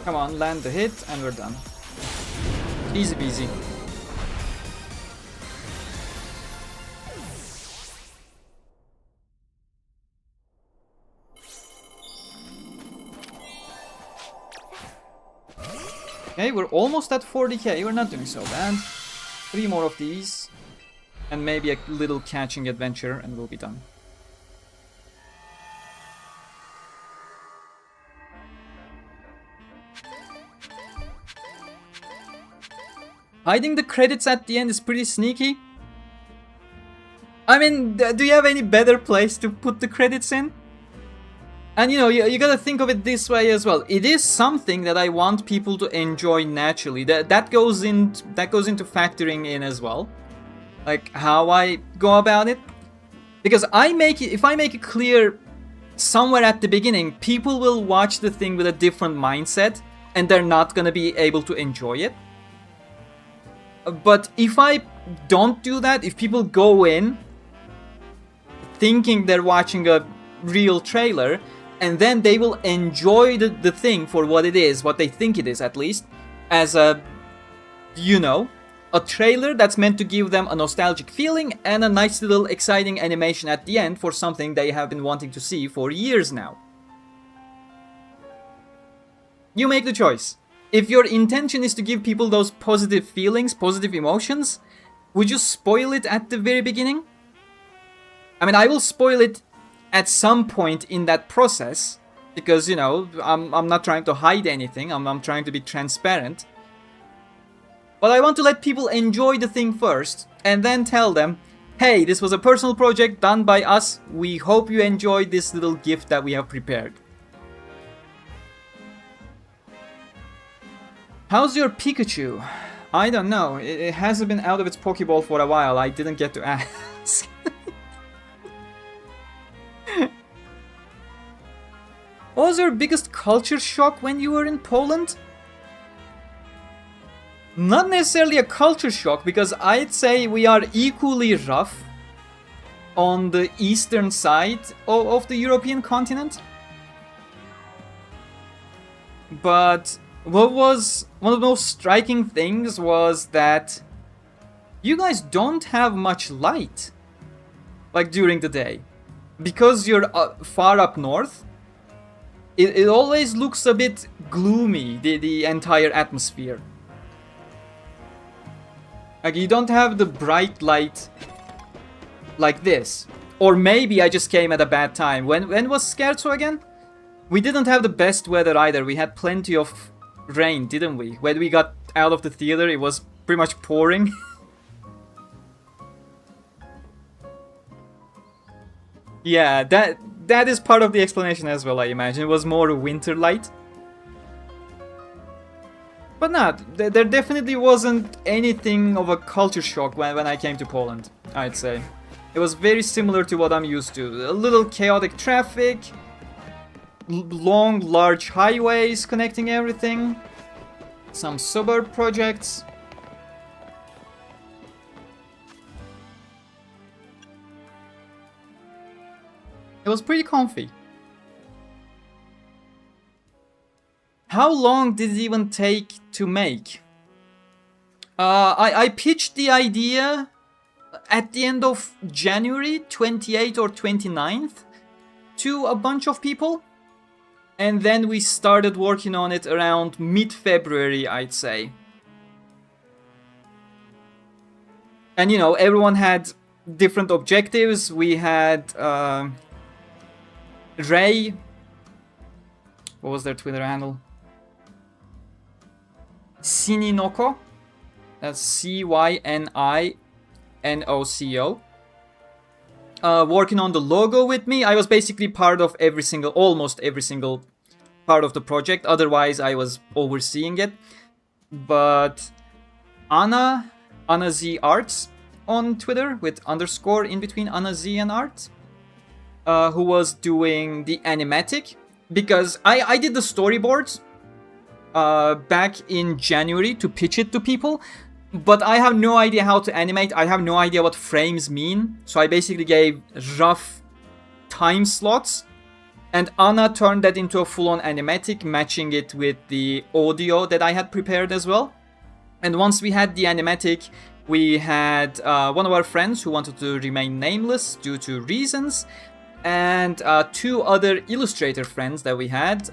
Speaker 1: Come on, land the hit, and we're done. Easy peasy. Okay, we're almost at 40k, we're not doing so bad. 3 more of these, and maybe a little catching adventure, and we'll be done. Hiding the credits at the end is pretty sneaky. I mean, do you have any better place to put the credits in? And you know, you gotta think of it this way as well. It is something that I want people to enjoy naturally. That goes into factoring in as well, like how I go about it. Because if I make it clear somewhere at the beginning, people will watch the thing with a different mindset, and they're not gonna be able to enjoy it. But if I don't do that, if people go in thinking they're watching a real trailer, and then they will enjoy the thing for what it is, what they think it is at least, as a, you know, a trailer that's meant to give them a nostalgic feeling and a nice little exciting animation at the end for something they have been wanting to see for years now. You make the choice. If your intention is to give people those positive feelings, positive emotions, would you spoil it at the very beginning? I mean, I will spoil it at some point in that process, because, you know, I'm not trying to hide anything, I'm trying to be transparent. But I want to let people enjoy the thing first, and then tell them, hey, this was a personal project done by us, we hope you enjoyed this little gift that we have prepared. How's your Pikachu? I don't know. It hasn't been out of its Pokeball for a while. I didn't get to ask. What was your biggest culture shock when you were in Poland? Not necessarily a culture shock, because I'd say we are equally rough on the eastern side of the European continent. But what was one of the most striking things was that you guys don't have much light, like, during the day. because you're far up north, it always looks a bit gloomy, the entire atmosphere. Like, you don't have the bright light like this. Or maybe I just came at a bad time. When was Scherzo again? We didn't have the best weather either. We had plenty of rain, didn't we? When we got out of the theater, it was pretty much pouring. Yeah, that is part of the explanation as well, I imagine. It was more winter light. But no, there definitely wasn't anything of a culture shock when I came to Poland, I'd say. It was very similar to what I'm used to. A little chaotic traffic, long, large highways connecting everything, some suburb projects. It was pretty comfy. How long did it even take to make? I pitched the idea at the end of January 28th or 29th to a bunch of people. And then we started working on it around mid-February, I'd say. And you know, everyone had different objectives. We had Ray. What was their Twitter handle? Sininoko. That's CYNINOCO. Working on the logo with me. I was basically part of almost every single part of the project. Otherwise, I was overseeing it. But Anna Z Arts on Twitter with underscore in between Anna Z and Art, who was doing the animatic, because I did the storyboards back in January to pitch it to people, but I have no idea how to animate. I have no idea what frames mean, so I basically gave rough time slots, and Anna turned that into a full-on animatic, matching it with the audio that I had prepared as well. And once we had the animatic, we had one of our friends who wanted to remain nameless due to reasons, and two other illustrator friends that we had,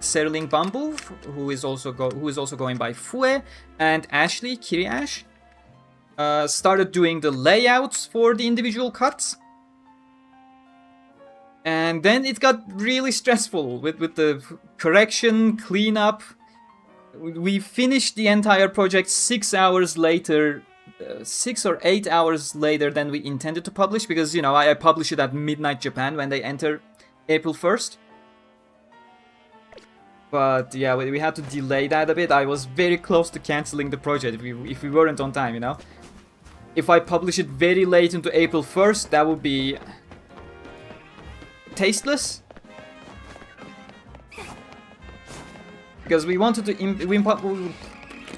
Speaker 1: Seriling Bamboo, who is also going by Fue, and Ashley, Kiri Ash, started doing the layouts for the individual cuts. And then it got really stressful with the correction, cleanup. We finished the entire project 6 hours later, 6 or 8 hours later than we intended to publish, because, you know, I publish it at midnight Japan when they enter April 1st. But yeah, we had to delay that a bit. I was very close to cancelling the project if we weren't on time, you know. If I publish it very late into April 1st, that would be tasteless. Because we wanted to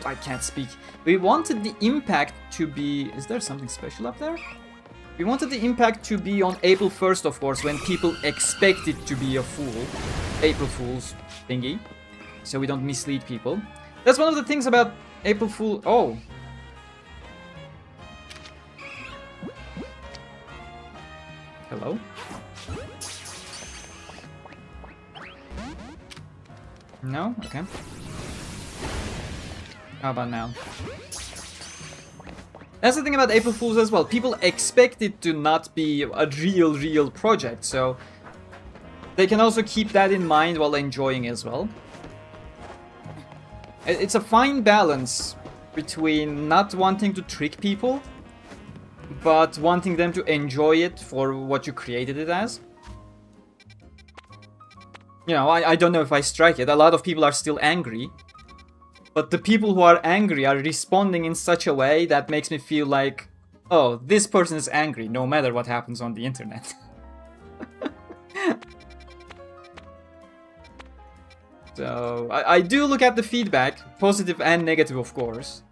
Speaker 1: I can't speak. We wanted the impact to be... Is there something special up there? We wanted the impact to be on April 1st, of course, when people expect it to be a April Fool's thingy. So we don't mislead people. That's one of the things about April Fool... Oh. Hello? No? Okay. How about now? That's the thing about April Fools as well. People expect it to not be a real project, so they can also keep that in mind while enjoying as well. It's a fine balance between not wanting to trick people, but wanting them to enjoy it for what you created it as. You know, I don't know if I strike it. A lot of people are still angry. But the people who are angry are responding in such a way that makes me feel like, oh, this person is angry no matter what happens on the internet. So, I do look at the feedback, positive and negative, of course.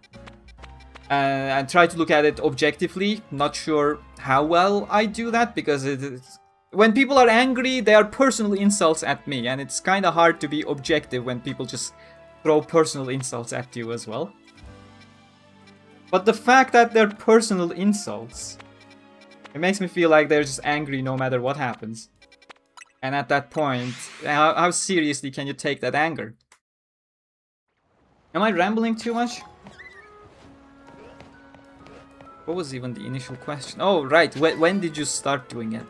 Speaker 1: And try to look at it objectively. Not sure how well I do that, because when people are angry, they are personal insults at me. And it's kind of hard to be objective when people just throw personal insults at you as well. But the fact that they're personal insults It makes me feel like they're just angry no matter what happens. And at that point, how seriously can you take that anger? Am I rambling too much? What was even the initial question? Oh, right. When did you start doing it?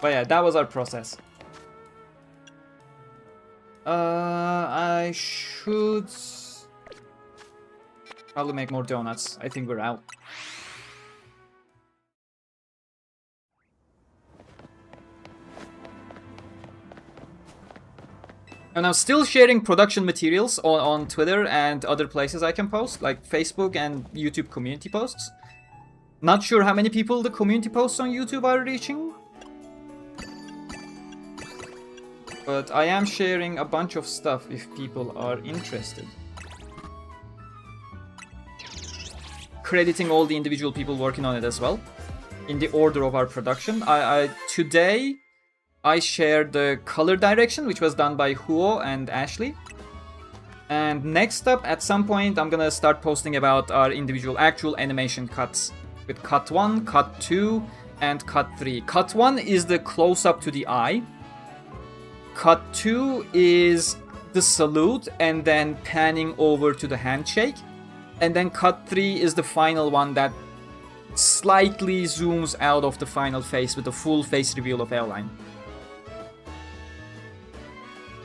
Speaker 1: But yeah, that was our process. I should probably make more donuts. I think we're out. And I'm still sharing production materials on Twitter and other places I can post, like Facebook and YouTube community posts. Not sure how many people the community posts on YouTube are reaching. But I am sharing a bunch of stuff if people are interested. Crediting all the individual people working on it as well, in the order of our production. Today, I shared the color direction, which was done by Huo and Ashley. And next up, at some point, I'm gonna start posting about our individual actual animation cuts. With cut 1, cut 2, and cut 3. Cut 1 is the close-up to the eye. Cut 2 is the salute and then panning over to the handshake. And then cut 3 is the final one that slightly zooms out of the final face with a full face reveal of airline.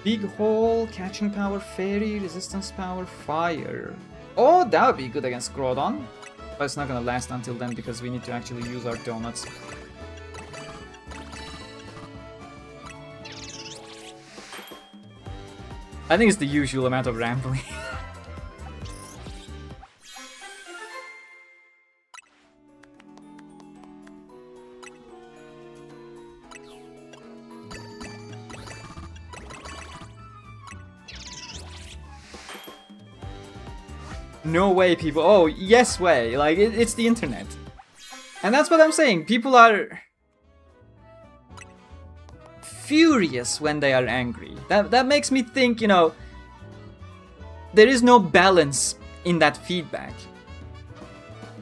Speaker 1: Big hole, catching power, fairy, resistance power, fire. Oh, that would be good against Groudon. But it's not gonna last until then because we need to actually use our donuts. I think it's the usual amount of rambling. No way, people. Oh, yes way. Like, it's the internet. And that's what I'm saying. People are furious when they are angry. That makes me think, you know, there is no balance in that feedback.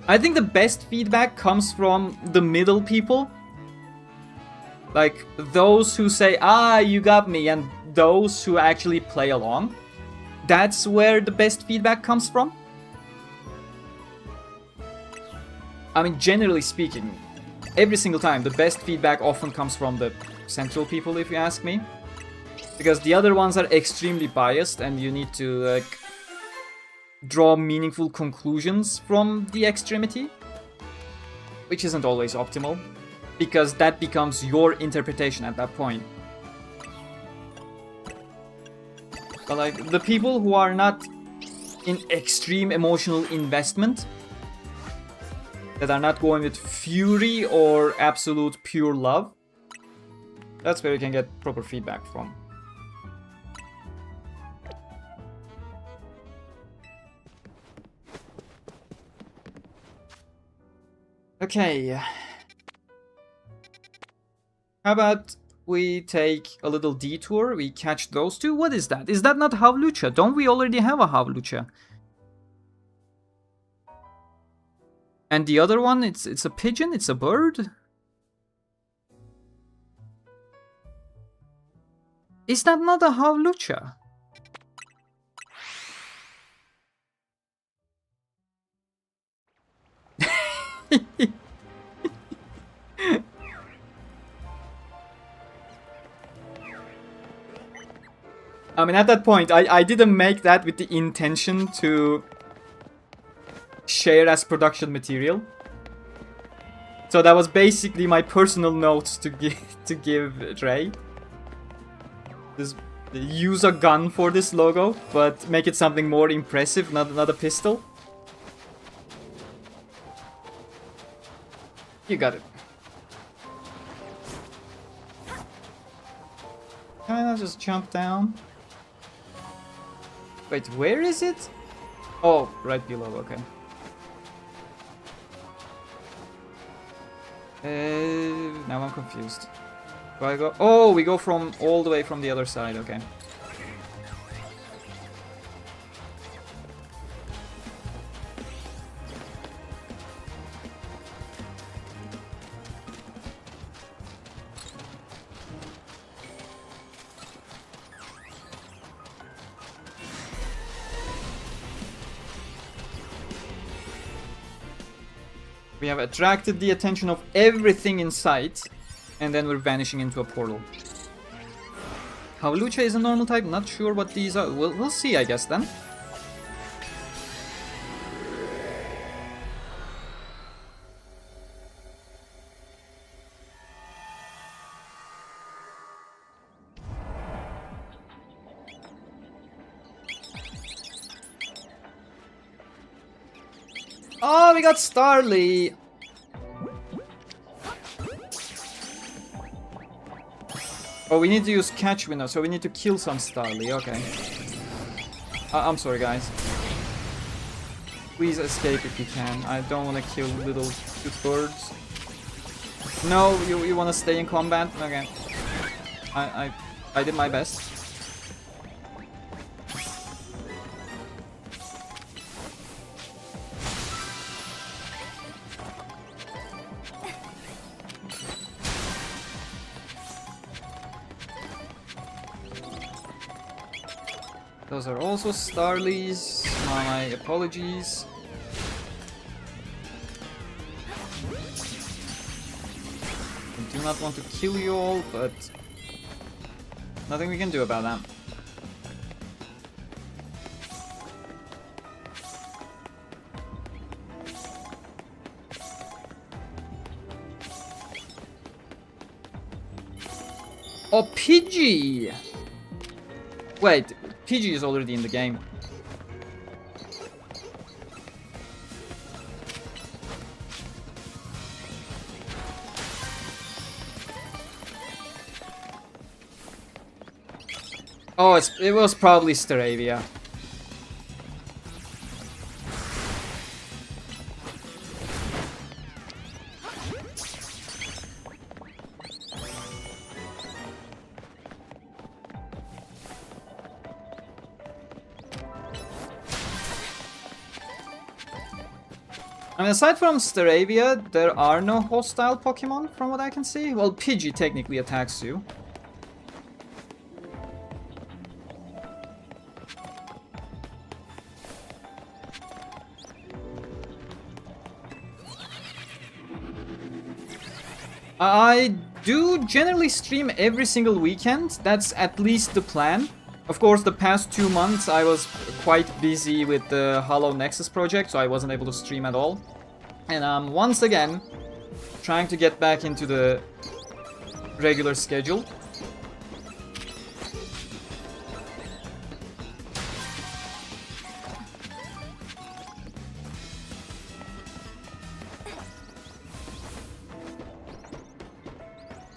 Speaker 1: I think the best feedback comes from the middle people. Like, those who say, ah, you got me, and those who actually play along. That's where the best feedback comes from. I mean, generally speaking, every single time, the best feedback often comes from the central people, if you ask me. Because the other ones are extremely biased, and you need to, like, draw meaningful conclusions from the extremity. Which isn't always optimal, because that becomes your interpretation at that point. But, like, the people who are not in extreme emotional investment, that are not going with fury or absolute pure love, that's where you can get proper feedback from. Okay. How about we take a little detour, we catch those two? What is that? Is that not Havlucha? Don't we already have a Havlucha? And the other one, it's a pigeon? It's a bird? Is that not a Havlucha? I mean, at that point, I didn't make that with the intention to share as production material. So that was basically my personal notes to give Trey. Just use a gun for this logo, but make it something more impressive, not a pistol. You got it. Can I just jump down? Wait, where is it? Oh, right below, okay. Now I'm confused. Do I go? Oh, we go from all the way from the other side, okay. We have attracted the attention of everything in sight, and then we're vanishing into a portal. Hawlucha is a normal type, not sure what these are. We'll see, I guess, then. Oh, we got Starly! Oh, we need to use catch window, so we need to kill some Starly, okay. I'm sorry, guys. Please escape if you can. I don't want to kill little cute birds. No, you want to stay in combat? Okay. I did my best. Those are also Starlies. My apologies. I do not want to kill you all, but nothing we can do about that. Oh, Pidgey! Wait, Pidgey is already in the game. Oh, it was probably Staravia. I mean, aside from Staravia, there are no hostile Pokemon from what I can see. Well, Pidgey technically attacks you. I do generally stream every single weekend. That's at least the plan. Of course, the past 2 months I was quite busy with the Hollow Nexus project, so I wasn't able to stream at all. And I'm once again trying to get back into the regular schedule.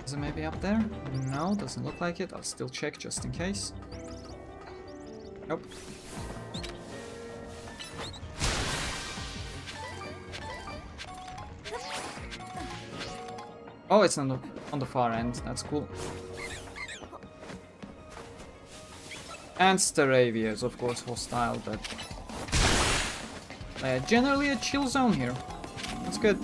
Speaker 1: Is it maybe up there? No, doesn't look like it. I'll still check just in case. Nope. Oh, it's on the far end. That's cool. And Staravia is of course hostile, but generally a chill zone here. That's good.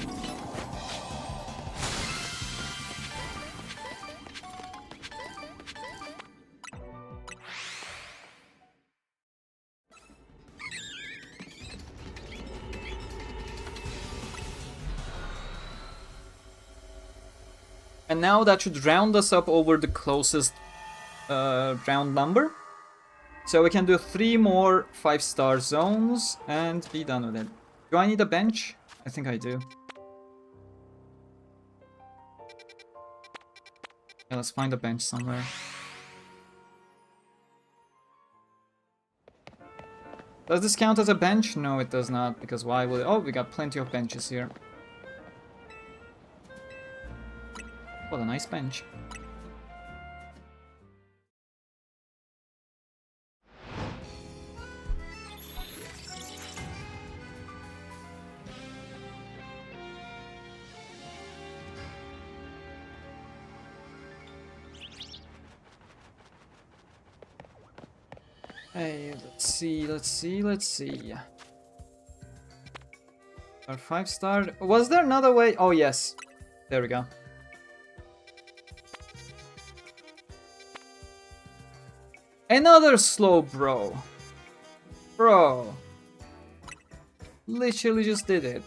Speaker 1: And now that should round us up over the closest round number. So we can do 3 more 5-star zones and be done with it. Do I need a bench? I think I do. Yeah, let's find a bench somewhere. Does this count as a bench? No, it does not, because why would it? Oh, we got plenty of benches here. What a nice bench. Hey, let's see. Our 5-star. Was there another way? Oh, yes. There we go. Another slow bro. Bro. Literally just did it.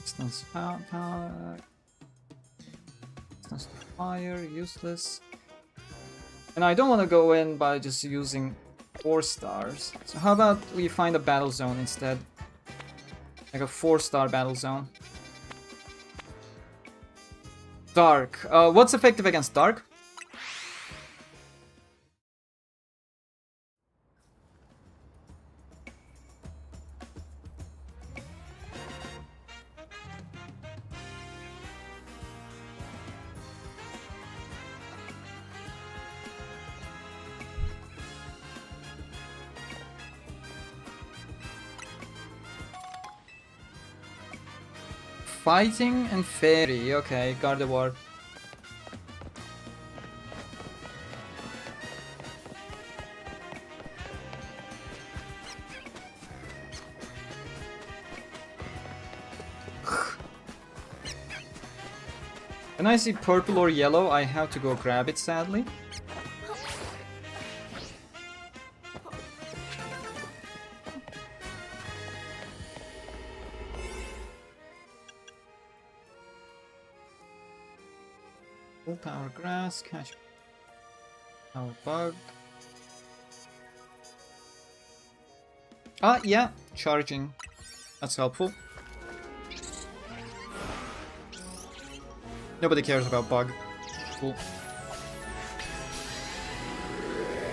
Speaker 1: Distance power. Distance to fire, useless. And I don't want to go in by just using 4 stars. So how about we find a battle zone instead? Like a 4-star battle zone. Dark. What's effective against dark? Fighting and fairy. Okay, Gardevoir. When I see purple or yellow, I have to go grab it, sadly. Full power grass, catch power bug. Ah, yeah, charging. That's helpful. Nobody cares about bug. Cool.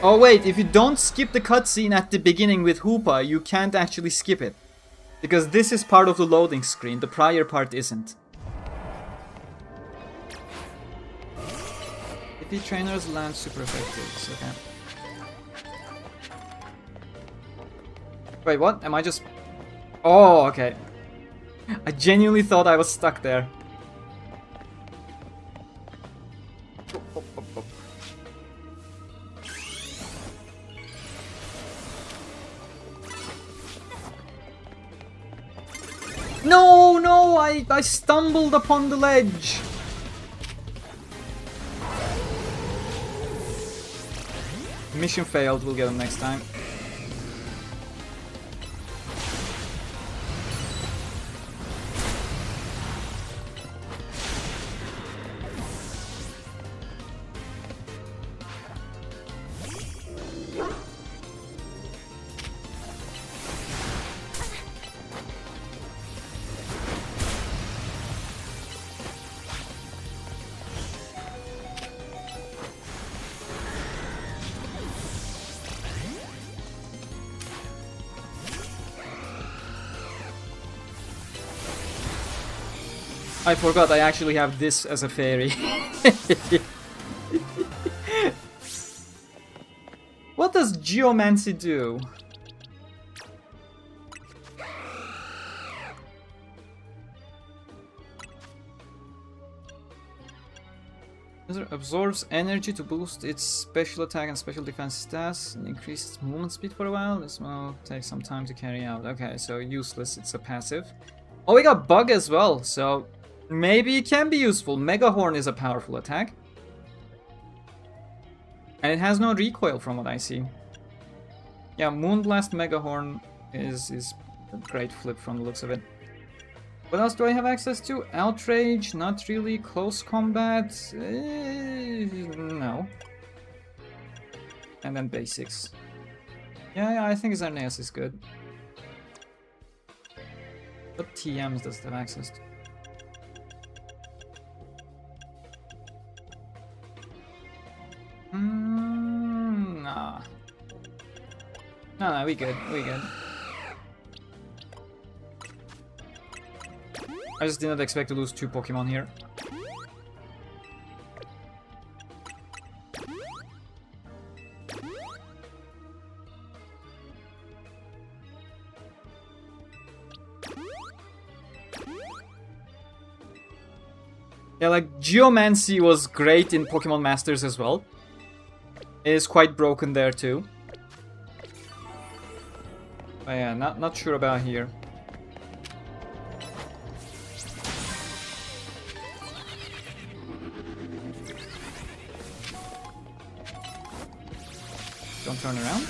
Speaker 1: Oh wait, if you don't skip the cutscene at the beginning with Hoopa, you can't actually skip it. Because this is part of the loading screen, the prior part isn't. The trainers land super effective, okay. Wait, what? Am I just... Oh, okay. I genuinely thought I was stuck there. No, no, I stumbled upon the ledge. Mission failed, we'll get them next time. I forgot I actually have this as a fairy. What does Geomancy do? Absorbs energy to boost its special attack and special defense stats and increase its movement speed for a while. This will take some time to carry out. Okay, so useless, it's a passive. Oh, we got Bug as well, so maybe it can be useful. Mega Horn is a powerful attack. And it has no recoil from what I see. Yeah, Moonblast Mega Horn is a great flip from the looks of it. What else do I have access to? Outrage, not really. Close combat, no. And then basics. Yeah, I think Xerneas is good. What TMs does it have access to? Nah. No, we good, we good. I just did not expect to lose 2 Pokemon here. Yeah, like, Geomancy was great in Pokemon Masters as well. It is quite broken there too. But yeah, not sure about here. Don't turn around.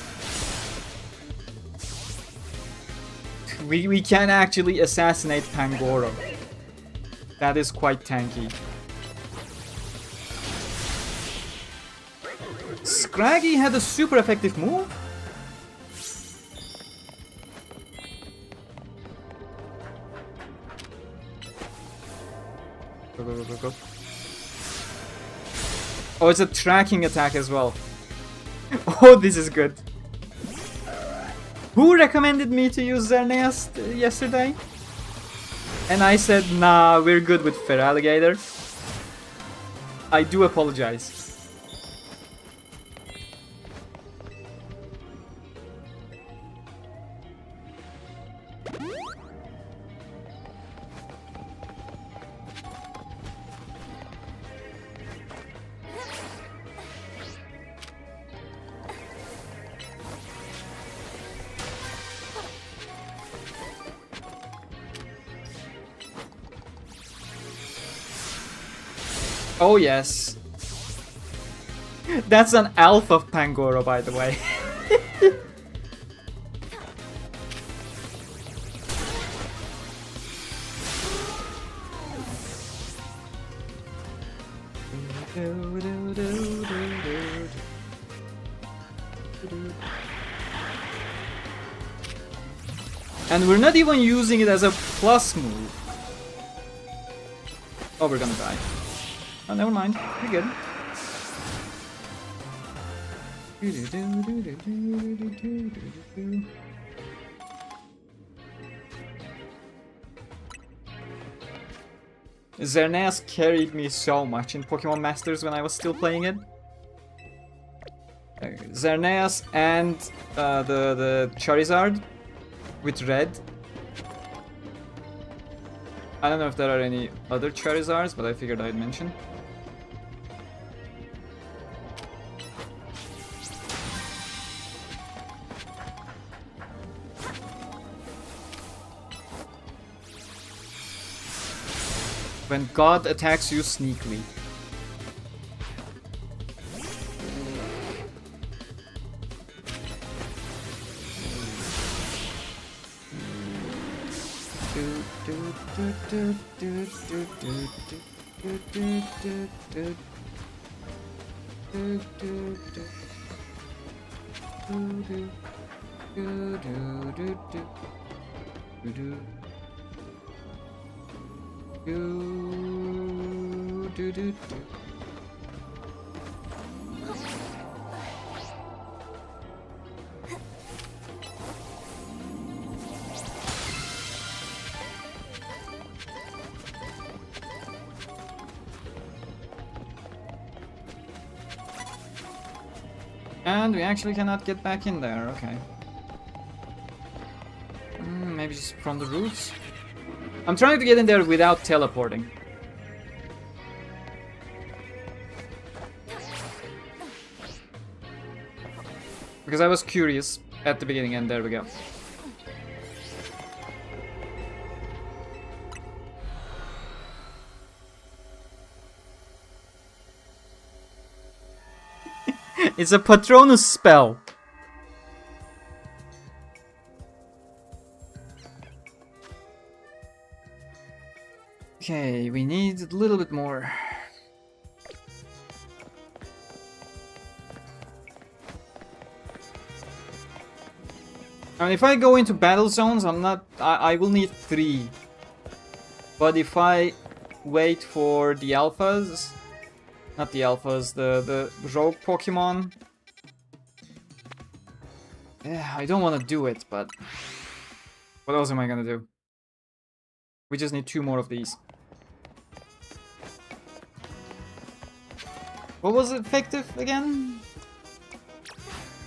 Speaker 1: We can actually assassinate Pangoro. That is quite tanky. Scraggy had a super effective move? Go, go, go, go, go. Oh, it's a tracking attack as well. Oh, this is good. Who recommended me to use Xerneas yesterday? And I said, nah, we're good with Feraligatr. I do apologize. Oh yes. That's an alpha Pangoro, by the way. And we're not even using it as a plus move. Oh, we're gonna die. Oh, never mind. You're good. Xerneas carried me so much in Pokemon Masters when I was still playing it. Xerneas and the Charizard with red. I don't know if there are any other Charizards, but I figured I'd mention. When God attacks you sneakily. And we actually cannot get back in there, okay. Maybe just from the roofs? I'm trying to get in there without teleporting. Because I was curious at the beginning, and there we go. It's a Patronus spell. Okay, we need a little bit more. And if I go into battle zones, I will need 3. But if I wait for the alphas, not the alphas, the rogue Pokemon. Yeah, I don't want to do it, but what else am I gonna do? We just need 2 more of these. What was effective again?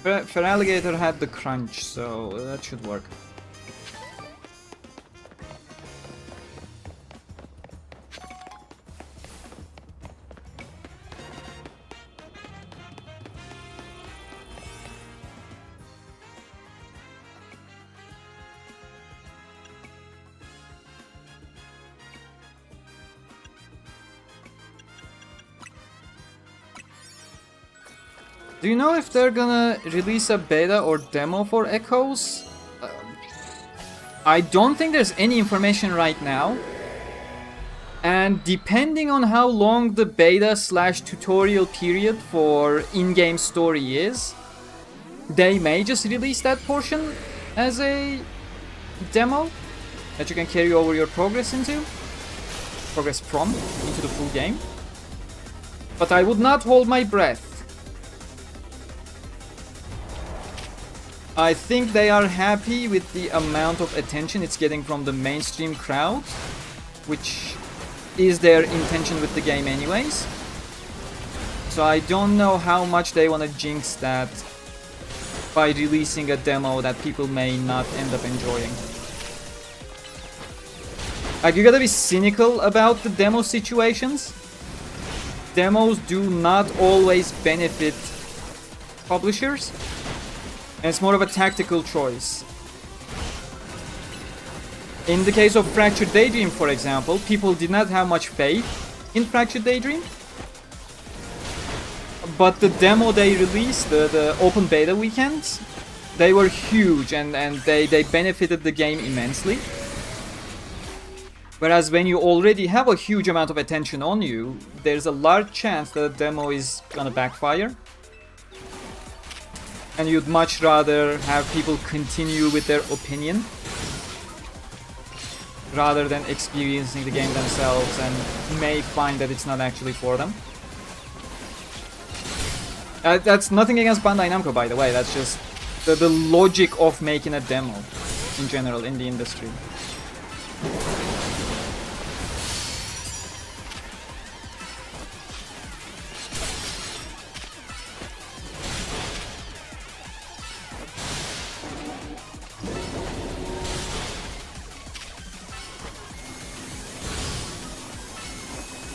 Speaker 1: Feraligatr had the crunch, so that should work. Do you know if they're gonna release a beta or demo for Echoes? I don't think there's any information right now. And depending on how long the beta/tutorial period for in-game story is, they may just release that portion as a demo that you can carry over your progress from into the full game. But I would not hold my breath. I think they are happy with the amount of attention it's getting from the mainstream crowd, which is their intention with the game anyways. So I don't know how much they want to jinx that by releasing a demo that people may not end up enjoying. Like, you gotta be cynical about the demo situations. Demos do not always benefit publishers. And it's more of a tactical choice. In the case of Fractured Daydream, for example, people did not have much faith in Fractured Daydream. But the demo they released, the open beta weekends, they were huge and they benefited the game immensely. Whereas when you already have a huge amount of attention on you, there's a large chance that the demo is gonna backfire. And you'd much rather have people continue with their opinion rather than experiencing the game themselves and may find that it's not actually for them. That's nothing against Bandai Namco, by the way. That's just the logic of making a demo in general in the industry.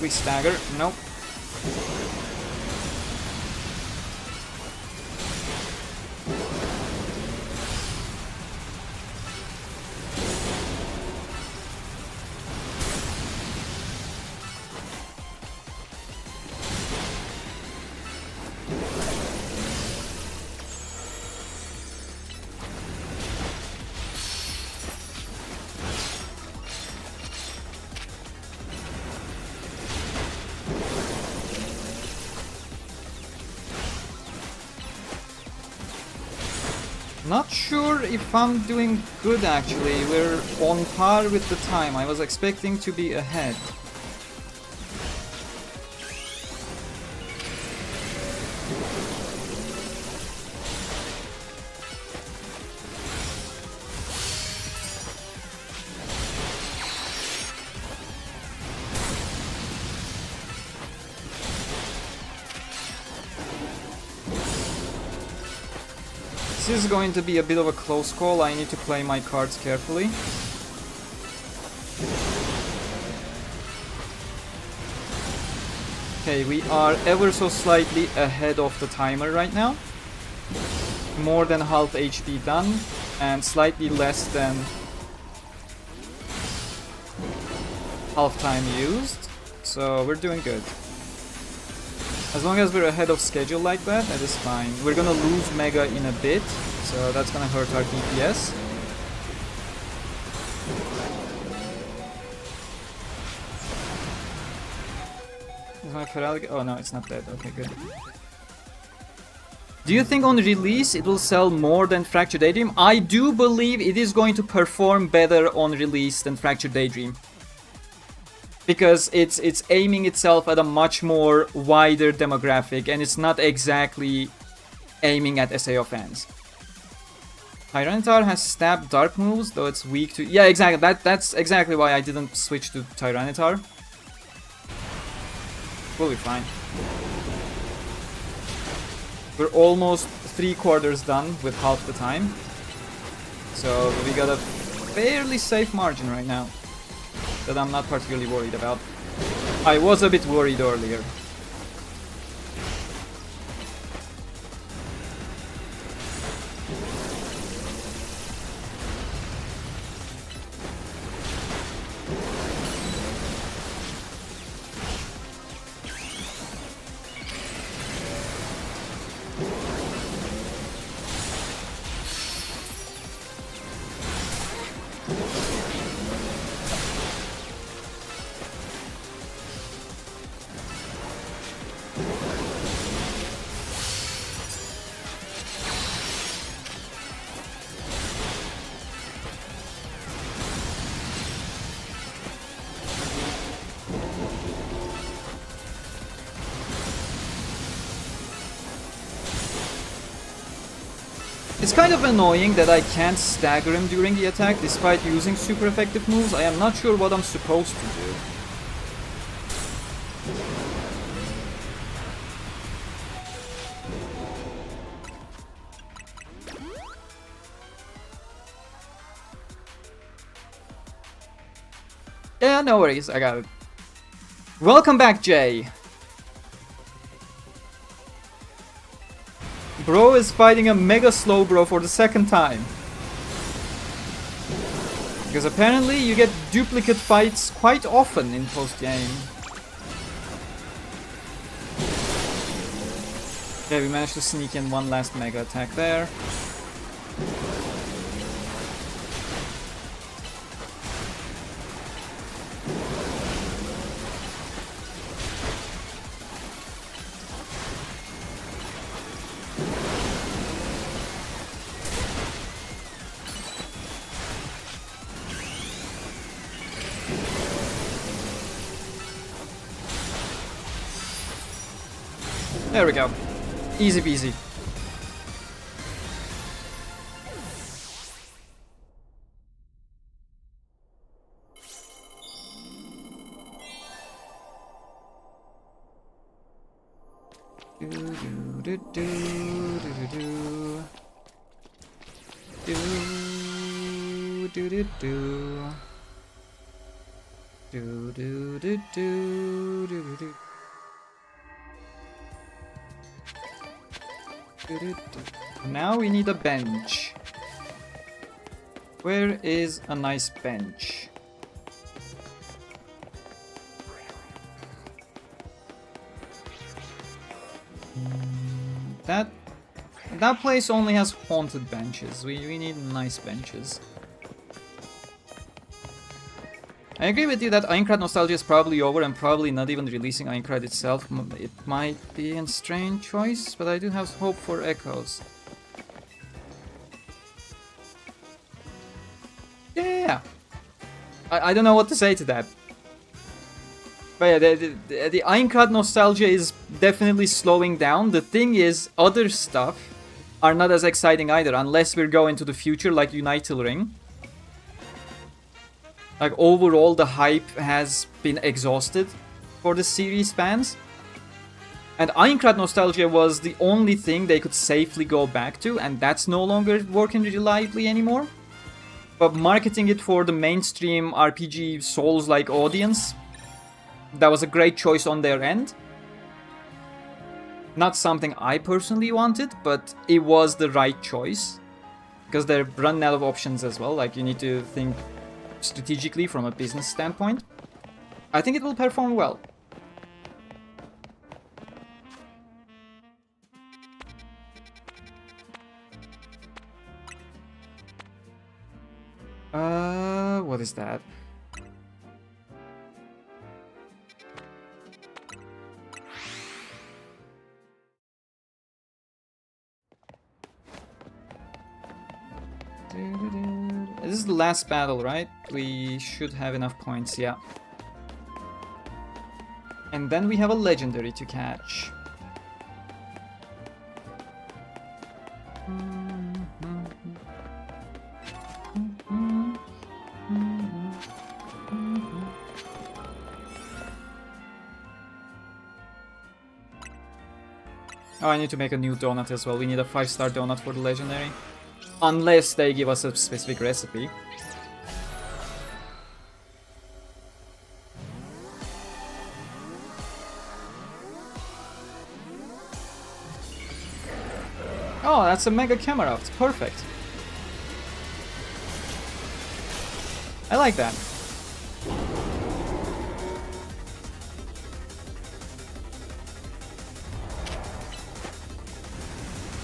Speaker 1: We stagger. Nope. Not sure if I'm doing good actually. We're on par with the time. I was expecting to be ahead. This is going to be a bit of a close call. I need to play my cards carefully. Okay, we are ever so slightly ahead of the timer right now. More than half HP done and slightly less than half time used. So we're doing good. As long as we're ahead of schedule like that, that is fine. We're gonna lose Mega in a bit, so that's gonna hurt our DPS. Is my Ferrari... Oh no, it's not dead. Okay, good. Do you think on release it will sell more than Fractured Daydream? I do believe it is going to perform better on release than Fractured Daydream. Because it's aiming itself at a much more wider demographic and it's not exactly aiming at SAO fans. Tyranitar has stab dark moves, though it's weak to... Yeah, exactly. That's exactly why I didn't switch to Tyranitar. We'll be fine. We're almost 3/4 done with half the time. So we got a fairly safe margin right now that I'm not particularly worried about. I was a bit worried earlier. It's kind of annoying that I can't stagger him during the attack despite using super effective moves. I am not sure what I'm supposed to do. Yeah, no worries, I got it. Welcome back, Jay. Bro is fighting a mega slow bro for the second time. Because apparently you get duplicate fights quite often in post-game. Okay, we managed to sneak in one last mega attack there. There we go. Easy peasy. Now we need a bench. Where is a nice bench? That place only has haunted benches. We need nice benches. I agree with you that Aincrad nostalgia is probably over and probably not even releasing Aincrad itself. It might be a strange choice, but I do have hope for Echoes. Yeah. I don't know what to say to that. But yeah, the Aincrad nostalgia is definitely slowing down. The thing is, other stuff are not as exciting either, unless we're going to the future like Unital Ring. Like, overall, the hype has been exhausted for the series fans. And Aincrad nostalgia was the only thing they could safely go back to, and that's no longer working reliably anymore. But marketing it for the mainstream RPG Souls-like audience, that was a great choice on their end. Not something I personally wanted, but it was the right choice. Because they're running out of options as well, like you need to think strategically from a business standpoint. I think it will perform well. What is that? This is the last battle, right? We should have enough points, yeah. And then we have a legendary to catch. Oh, I need to make a new donut as well. We need a 5-star donut for the legendary. Unless they give us a specific recipe. Oh, that's a mega camera. It's perfect. I like that.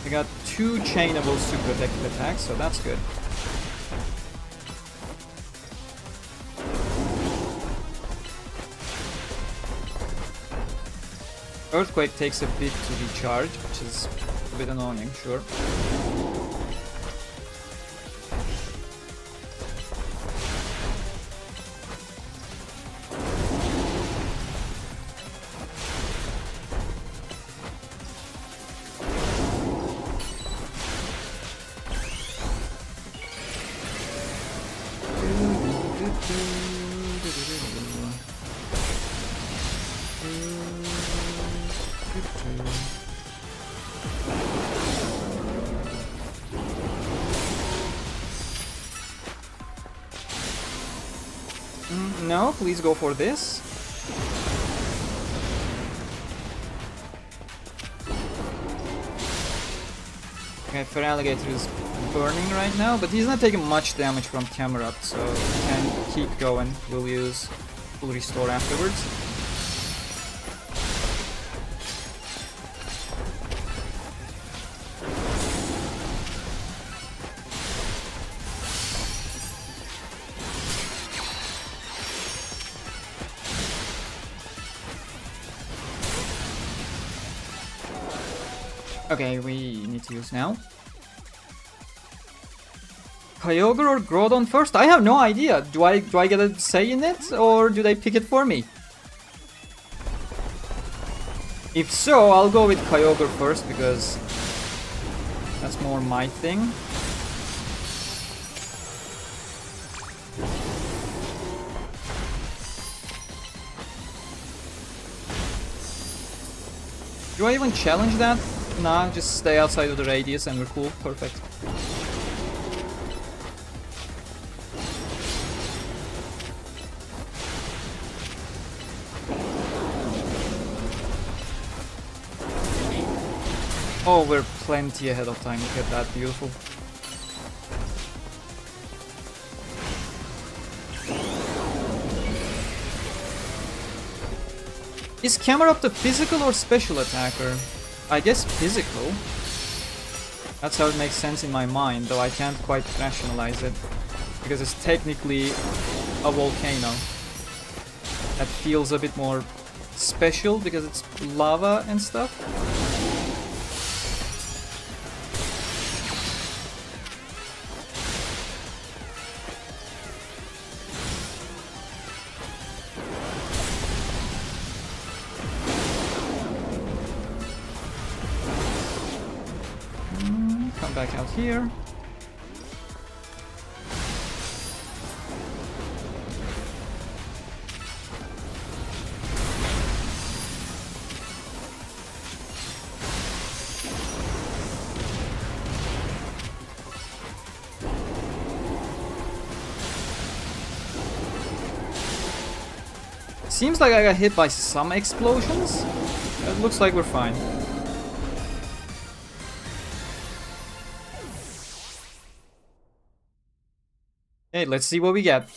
Speaker 1: I got 2 chainable super effective attacks, so that's good. Earthquake takes a bit to recharge, which is a bit annoying, sure. No, please go for this. Okay, Feraligatr is burning right now, but he's not taking much damage from Camerupt, so he can keep going. We'll use full restore afterwards. Okay, we need to use now. Kyogre or Groudon first? I have no idea. Do I get a say in it, or do they pick it for me? If so, I'll go with Kyogre first because that's more my thing. Do I even challenge that? Nah, just stay outside of the radius and we're cool. Perfect. Oh, we're plenty ahead of time. Look at that. Beautiful. Is Camerupt a physical or special attacker? I guess physical. That's how it makes sense in my mind, though I can't quite rationalize it. Because it's technically a volcano. That feels a bit more special because it's lava and stuff. Back out here. Seems like I got hit by some explosions. It looks like we're fine. Okay, let's see what we get.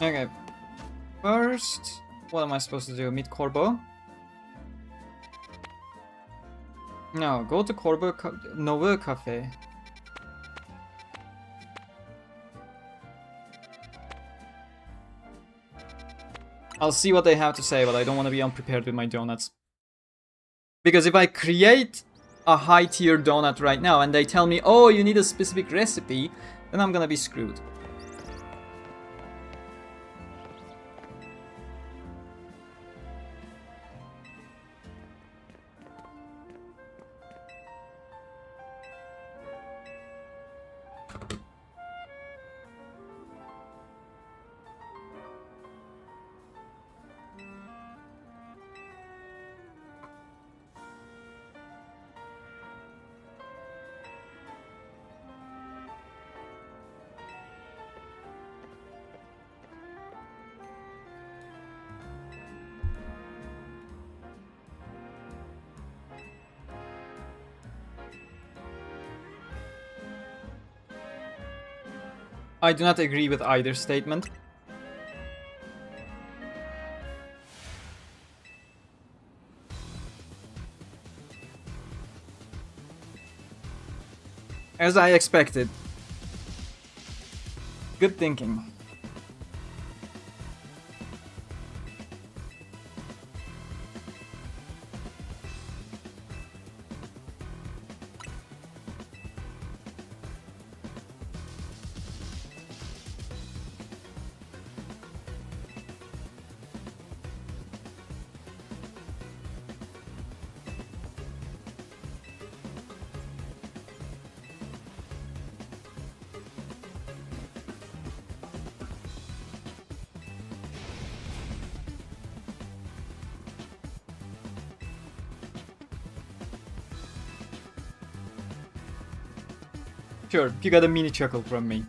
Speaker 1: Okay, first, what am I supposed to do? Meet Corbo? No, go to Corbo Nova Cafe. I'll see what they have to say, but I don't want to be unprepared with my donuts. Because if I create a high tier donut right now and they tell me, oh, you need a specific recipe, then I'm gonna be screwed. I do not agree with either statement. As I expected. Good thinking. Sure, you got a mini chuckle from me.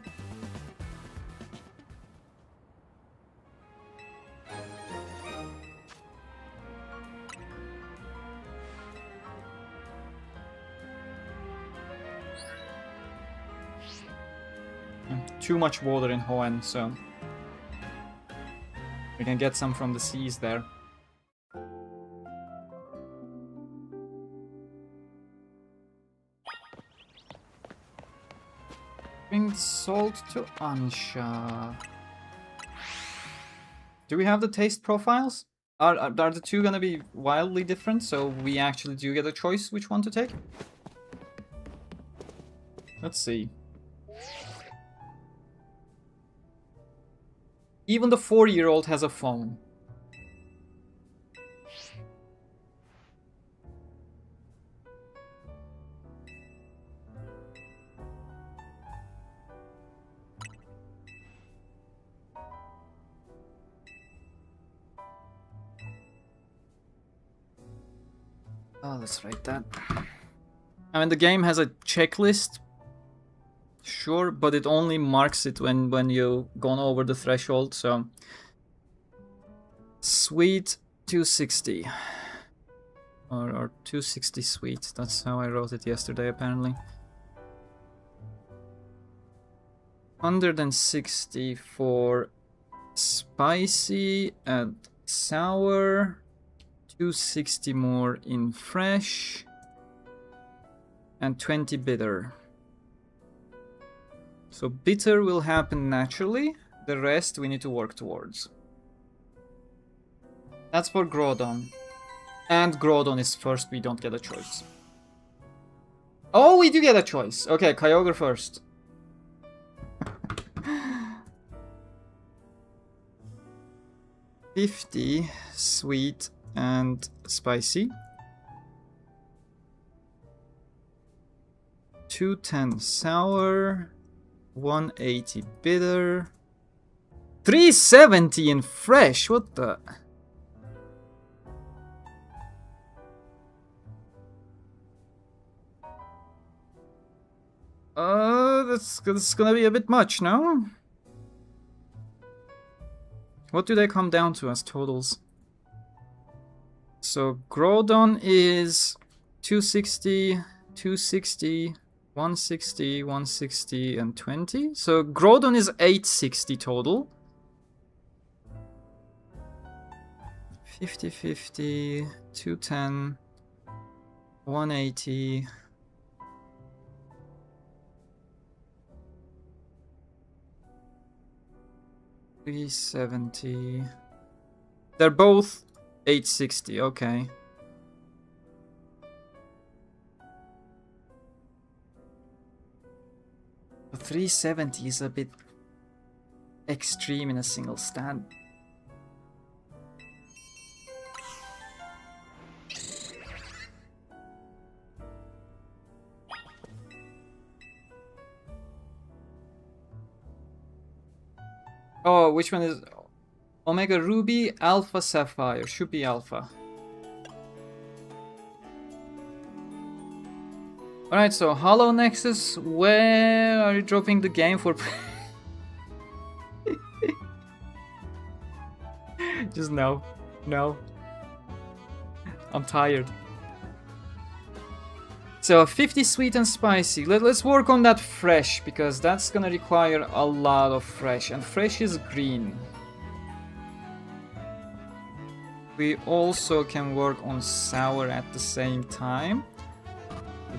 Speaker 1: Too much water in Hoenn, so we can get some from the seas there. Bring salt to Ansha. Do we have the taste profiles? Are the two gonna be wildly different, so we actually do get a choice which one to take? Let's see. Even the 4-year-old has a phone. Oh, let's write that. I mean, the game has a checklist, sure, but it only marks it when you've gone over the threshold, so... Sweet 260. Or 260 sweet, that's how I wrote it yesterday, apparently. 160 for spicy and sour. 260 more in fresh. And 20 bitter. So bitter will happen naturally. The rest we need to work towards. That's for Groudon. And Groudon is first, we don't get a choice. Oh, we do get a choice. Okay, Kyogre first. $50 sweet and spicy. 210 sour. 180 bitter. 370 in fresh. What the? That's gonna be a bit much, no? What do they come down to as totals? So Groudon is 260, 260, 160, 160, and 20. So Groudon is 860 total. 50, 50, 210, 180. $370. They're both 860, okay. But 370 is a bit extreme in a single stand. Oh, which one is Omega Ruby, Alpha Sapphire? Should be Alpha. Alright, so Hollow Nexus, where are you dropping the game for? Just no. No. I'm tired. So 50 sweet and spicy. Let's work on that fresh, because that's gonna require a lot of fresh, and fresh is green. We also can work on sour at the same time.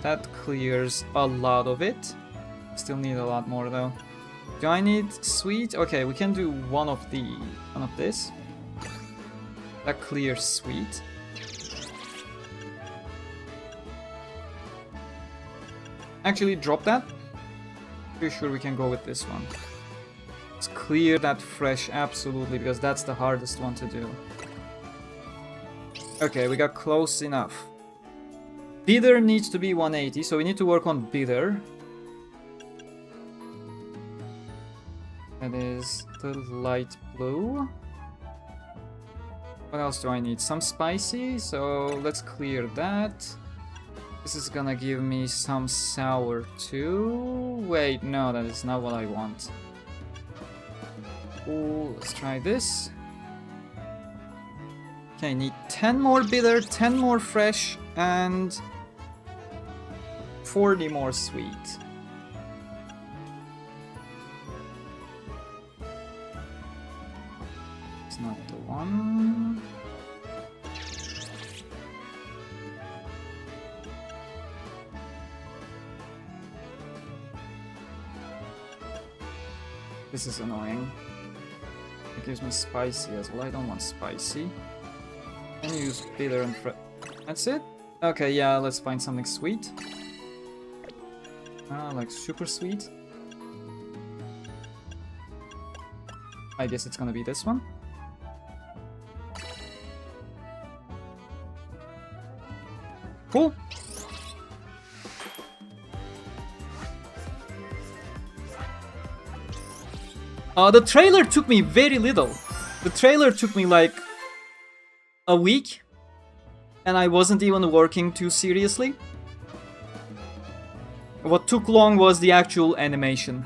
Speaker 1: That clears a lot of it. Still need a lot more though. Do I need sweet? Okay, we can do one of this. That clears sweet. Actually, drop that. Pretty sure we can go with this one. Let's clear that fresh, absolutely, because that's the hardest one to do. Okay, we got close enough. Bitter needs to be 180, so we need to work on bitter. That is the light blue. What else do I need? Some spicy, so let's clear that. This is gonna give me some sour too. Wait, no, that is not what I want. Ooh, let's try this. Okay, need 10 more bitter, 10 more fresh, and 40 more sweet. It's not the one. This is annoying. It gives me spicy as well. I don't want spicy. And use bitter and fresh. That's it? Okay, yeah, let's find something sweet. Like super sweet. I guess it's gonna be this one. Cool. The trailer took me very little. The trailer took me like a week, and I wasn't even working too seriously. What took long was the actual animation,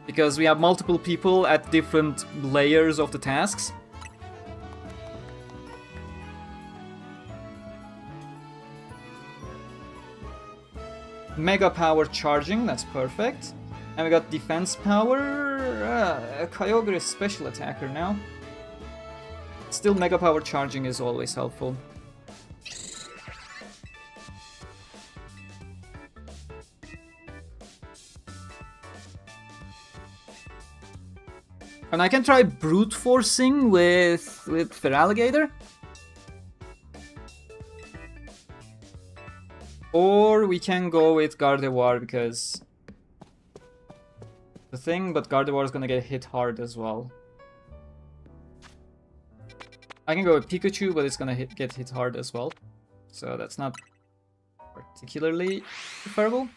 Speaker 1: because we have multiple people at different layers of the tasks. Mega power charging, that's perfect. And we got defense power. Kyogre is special attacker now. Still, mega power charging is always helpful. And I can try brute forcing with Feraligatr. Or we can go with Gardevoir because the thing, but Gardevoir is gonna get hit hard as well. I can go with Pikachu, but it's gonna get hit hard as well. So that's not particularly preferable.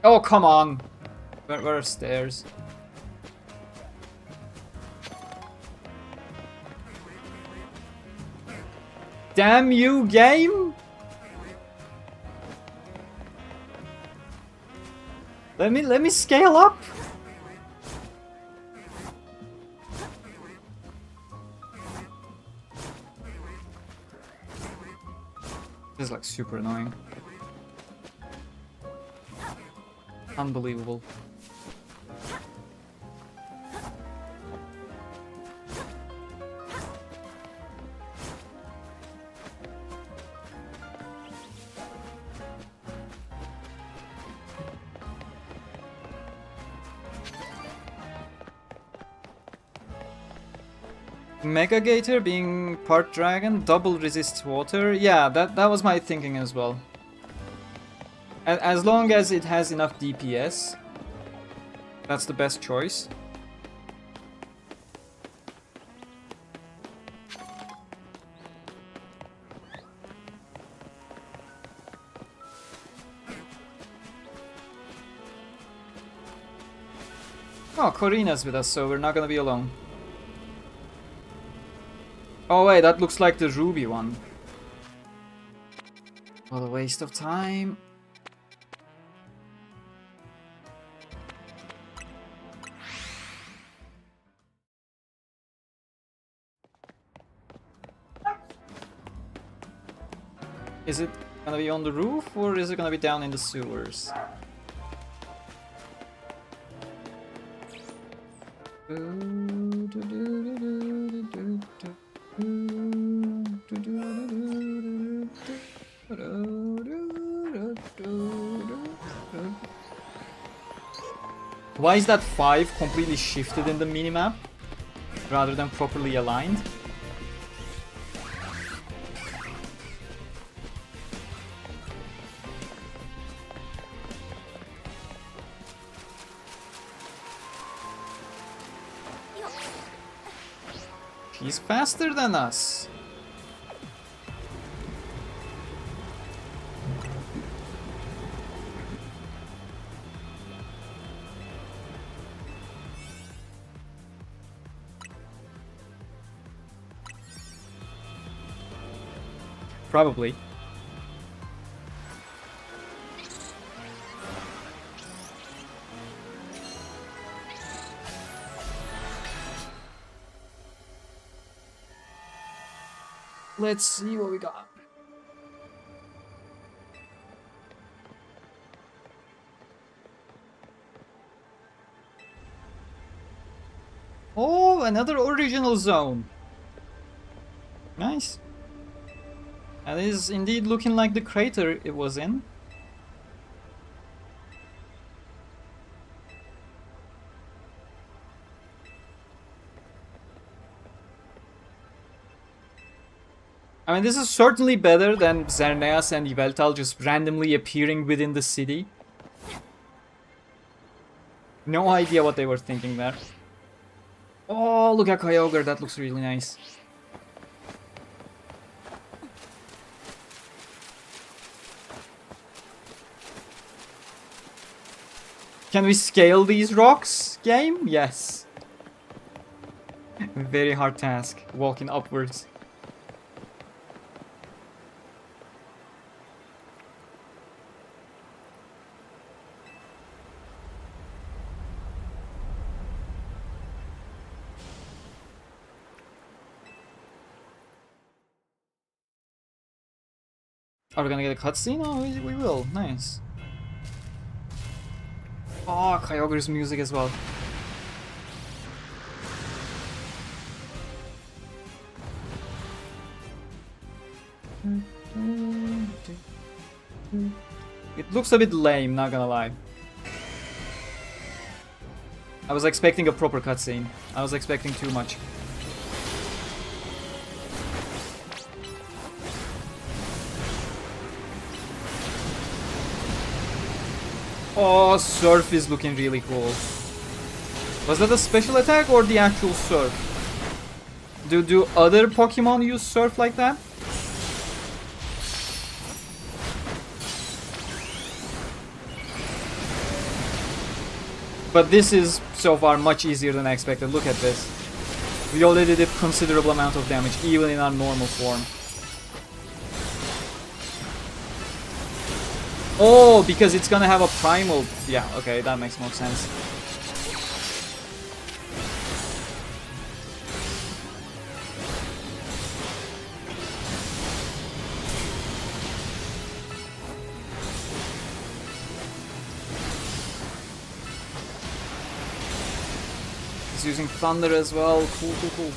Speaker 1: Oh, come on! Where are stairs? Damn you, game! Let me scale up. This is like super annoying. Unbelievable. Mega Gator being part dragon, double resists water. Yeah, that was my thinking as well. As long as it has enough DPS, that's the best choice. Oh, Corina's with us, so we're not gonna be alone. Oh wait, that looks like the Ruby one. What a waste of time. Is it gonna be on the roof or is it gonna be down in the sewers? Why is that 5 completely shifted in the minimap rather than properly aligned? He's faster than us. Probably. Let's see what we got. Oh, another original zone. Nice. That is indeed looking like the crater it was in. I mean, this is certainly better than Xerneas and Unital just randomly appearing within the city. No idea what they were thinking there. Oh, look at Kyogre, that looks really nice. Can we scale these rocks, game? Yes. Very hard task, walking upwards. Are we gonna get a cutscene? Oh, we will. Nice. Oh, Kyogre's music as well. It looks a bit lame, not gonna lie. I was expecting a proper cutscene. I was expecting too much. Oh, Surf is looking really cool. Was that a special attack or the actual Surf? Do other Pokemon use Surf like that? But this is so far much easier than I expected. Look at this. We already did considerable amount of damage, even in our normal form. Oh, because it's gonna have a primal. Yeah, okay, that makes more sense. He's using thunder as well. Cool, cool, cool.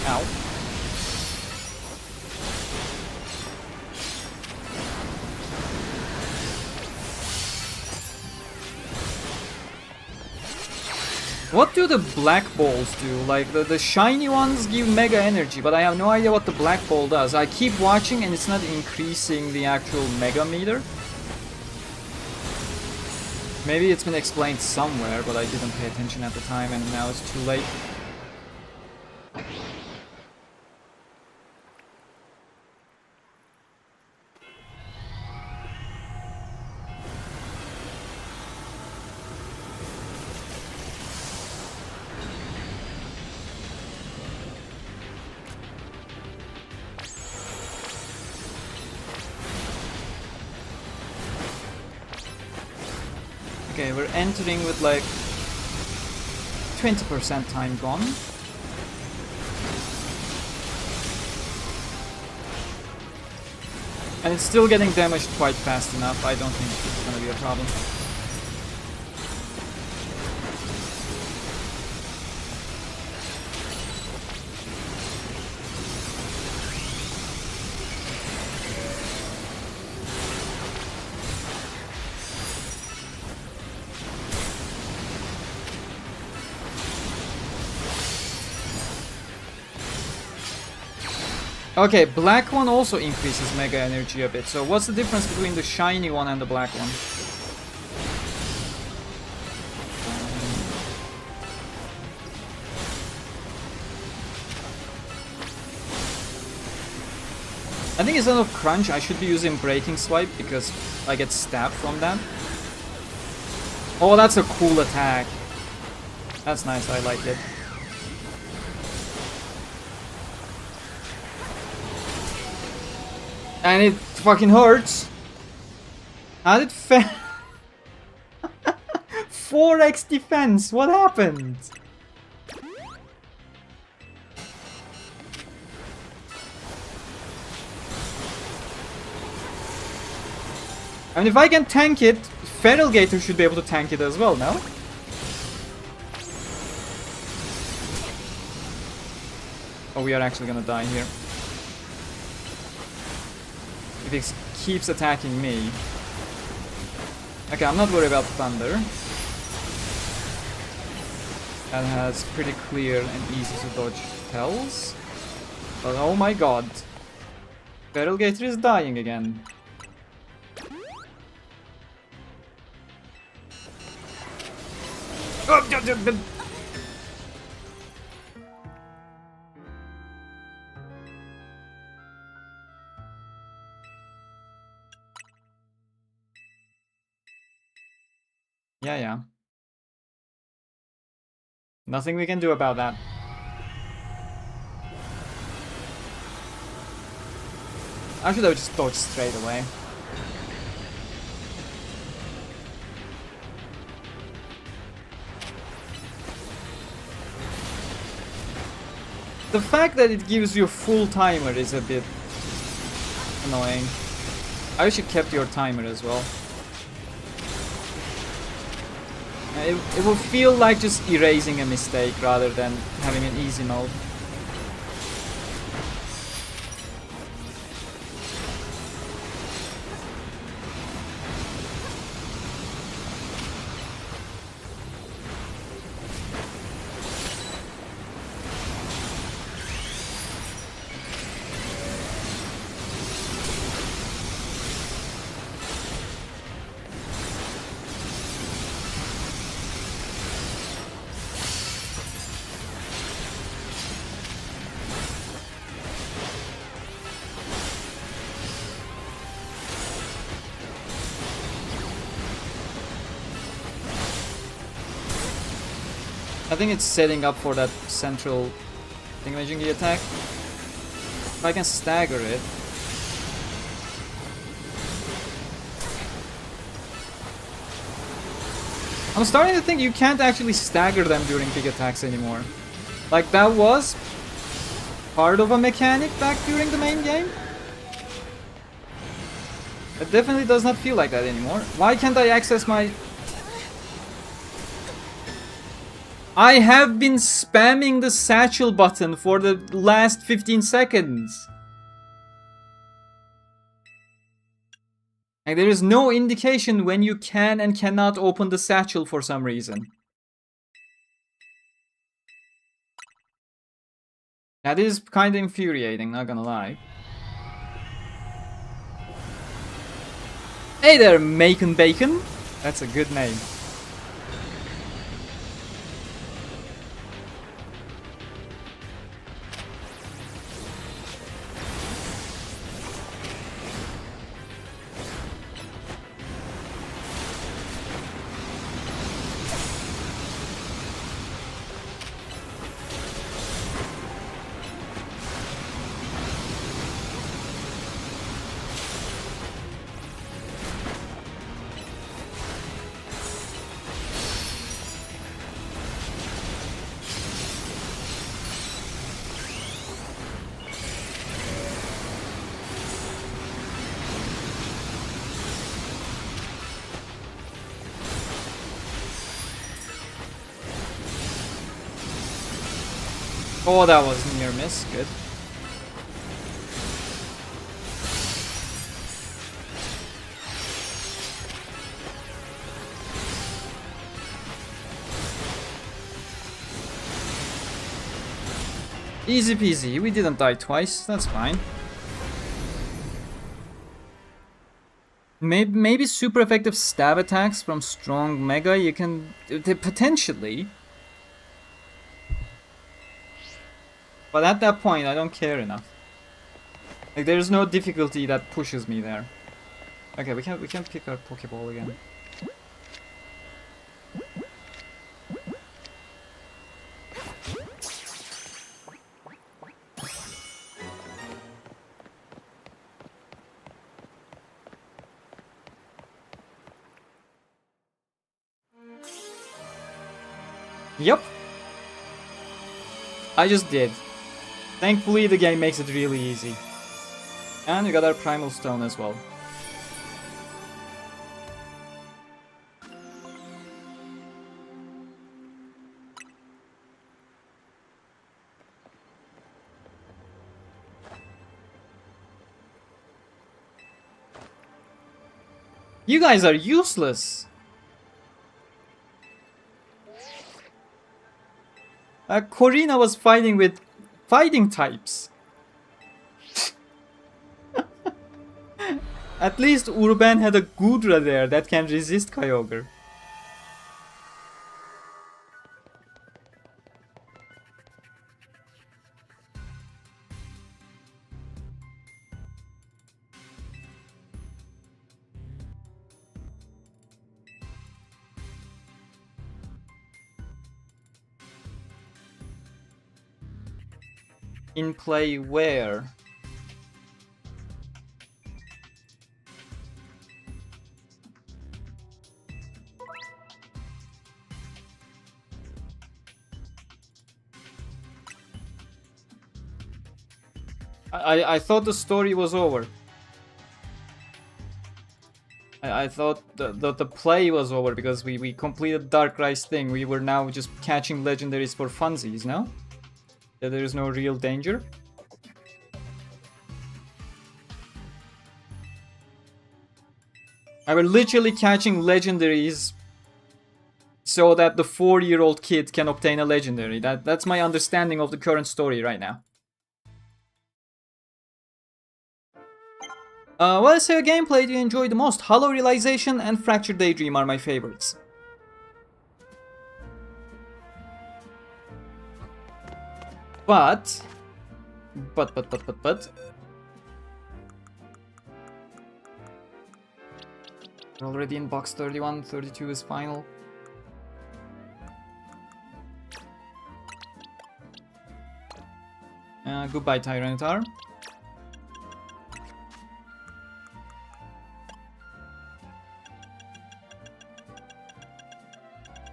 Speaker 1: Ow. What do the black balls do? Like, the shiny ones give mega energy, but I have no idea what the black ball does. I keep watching and it's not increasing the actual mega meter. Maybe it's been explained somewhere, but I didn't pay attention at the time and now it's too late. Okay, we're entering with like 20% time gone. And it's still getting damaged quite fast enough. I don't think it's gonna be a problem. Okay, black one also increases mega energy a bit. So what's the difference between the shiny one and the black one? I think instead of crunch, I should be using breaking swipe because I get stabbed from that. Oh, that's a cool attack. That's nice, I like it. And it fucking hurts. How did 4x defense? What happened? I mean, if I can tank it, Feral Gator should be able to tank it as well, no? Oh, we are actually gonna die here. If it keeps attacking me. Okay, I'm not worried about Thunder. That has pretty clear and easy to dodge tells. But oh my god. Feral Gator is dying again. Yeah. Nothing we can do about that. I should have just dodged straight away. The fact that it gives you a full timer is a bit annoying. I wish you kept your timer as well. It will feel like just erasing a mistake rather than having an easy mode. I think it's setting up for that central thingamajiggy attack. If I can stagger it. I'm starting to think you can't actually stagger them during big attacks anymore. Like that was part of a mechanic back during the main game. It definitely does not feel like that anymore. Why can't I access my... I have been spamming the satchel button for the last 15 seconds. Like, there is no indication when you can and cannot open the satchel for some reason. That is kind of infuriating, not gonna lie. Hey there, Macon Bacon. That's a good name. Oh, that was near miss. Good. Easy peasy. We didn't die twice. That's fine. Maybe super effective stab attacks from strong mega. You can potentially. But at that point, I don't care enough. Like, there's no difficulty that pushes me there. Okay, we can pick our Pokeball again. Yep. I just did. Thankfully, the game makes it really easy. And we got our Primal Stone as well. You guys are useless! Corina was fighting with fighting types. At least Urban had a Gudra there that can resist Kyogre. In play where? I thought the story was over. I thought the play was over because we completed Darkrai's thing. We were now just catching legendaries for funsies, no? That there is no real danger. I were literally catching legendaries so that the 4-year-old kid can obtain a legendary. That's my understanding of the current story right now. What SAO gameplay do you enjoy the most? Hollow Realization and Fractured Daydream are my favorites. But... We're already in box 31, 32 is final. Goodbye, Tyranitar.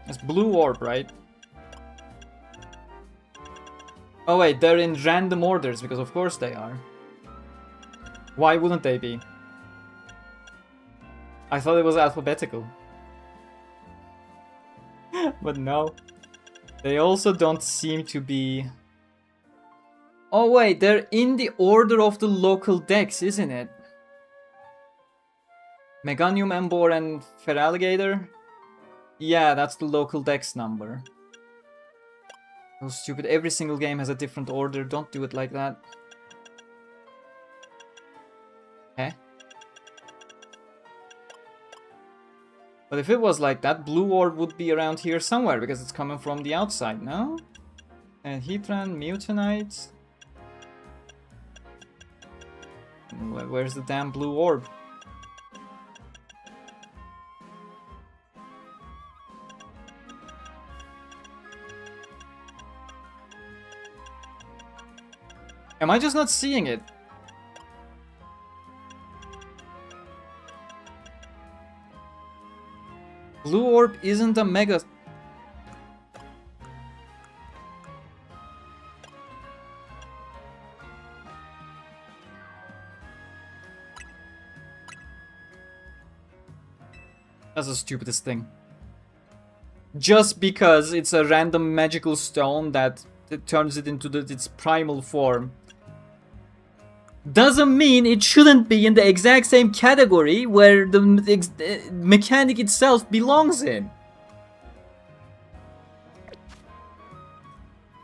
Speaker 1: It's Blue Orb, right? Oh wait, they're in random orders, because of course they are. Why wouldn't they be? I thought it was alphabetical. But no. They also don't seem to be... Oh wait, they're in the order of the local decks, isn't it? Meganium, Embor, and Feraligatr? Yeah, that's the local dex number. So stupid. Every single game has a different order. Don't do it like that. Okay. But if it was like that, Blue Orb would be around here somewhere because it's coming from the outside, no? And Heatran, Mutonite. Where's the damn Blue Orb? Am I just not seeing it? Blue Orb isn't a mega... That's the stupidest thing. Just because it's a random magical stone that that turns it into its primal form, doesn't mean it shouldn't be in the exact same category where the mechanic itself belongs in.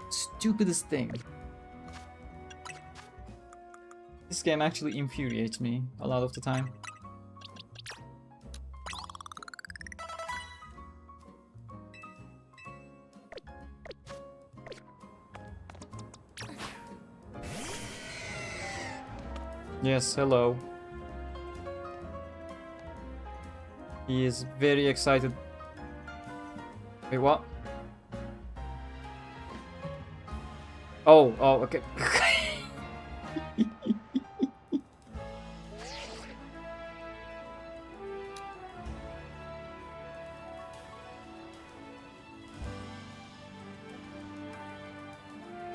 Speaker 1: Stupidest thing. This game actually infuriates me a lot of the time. Yes, hello. He is very excited. Wait, what? Oh, okay.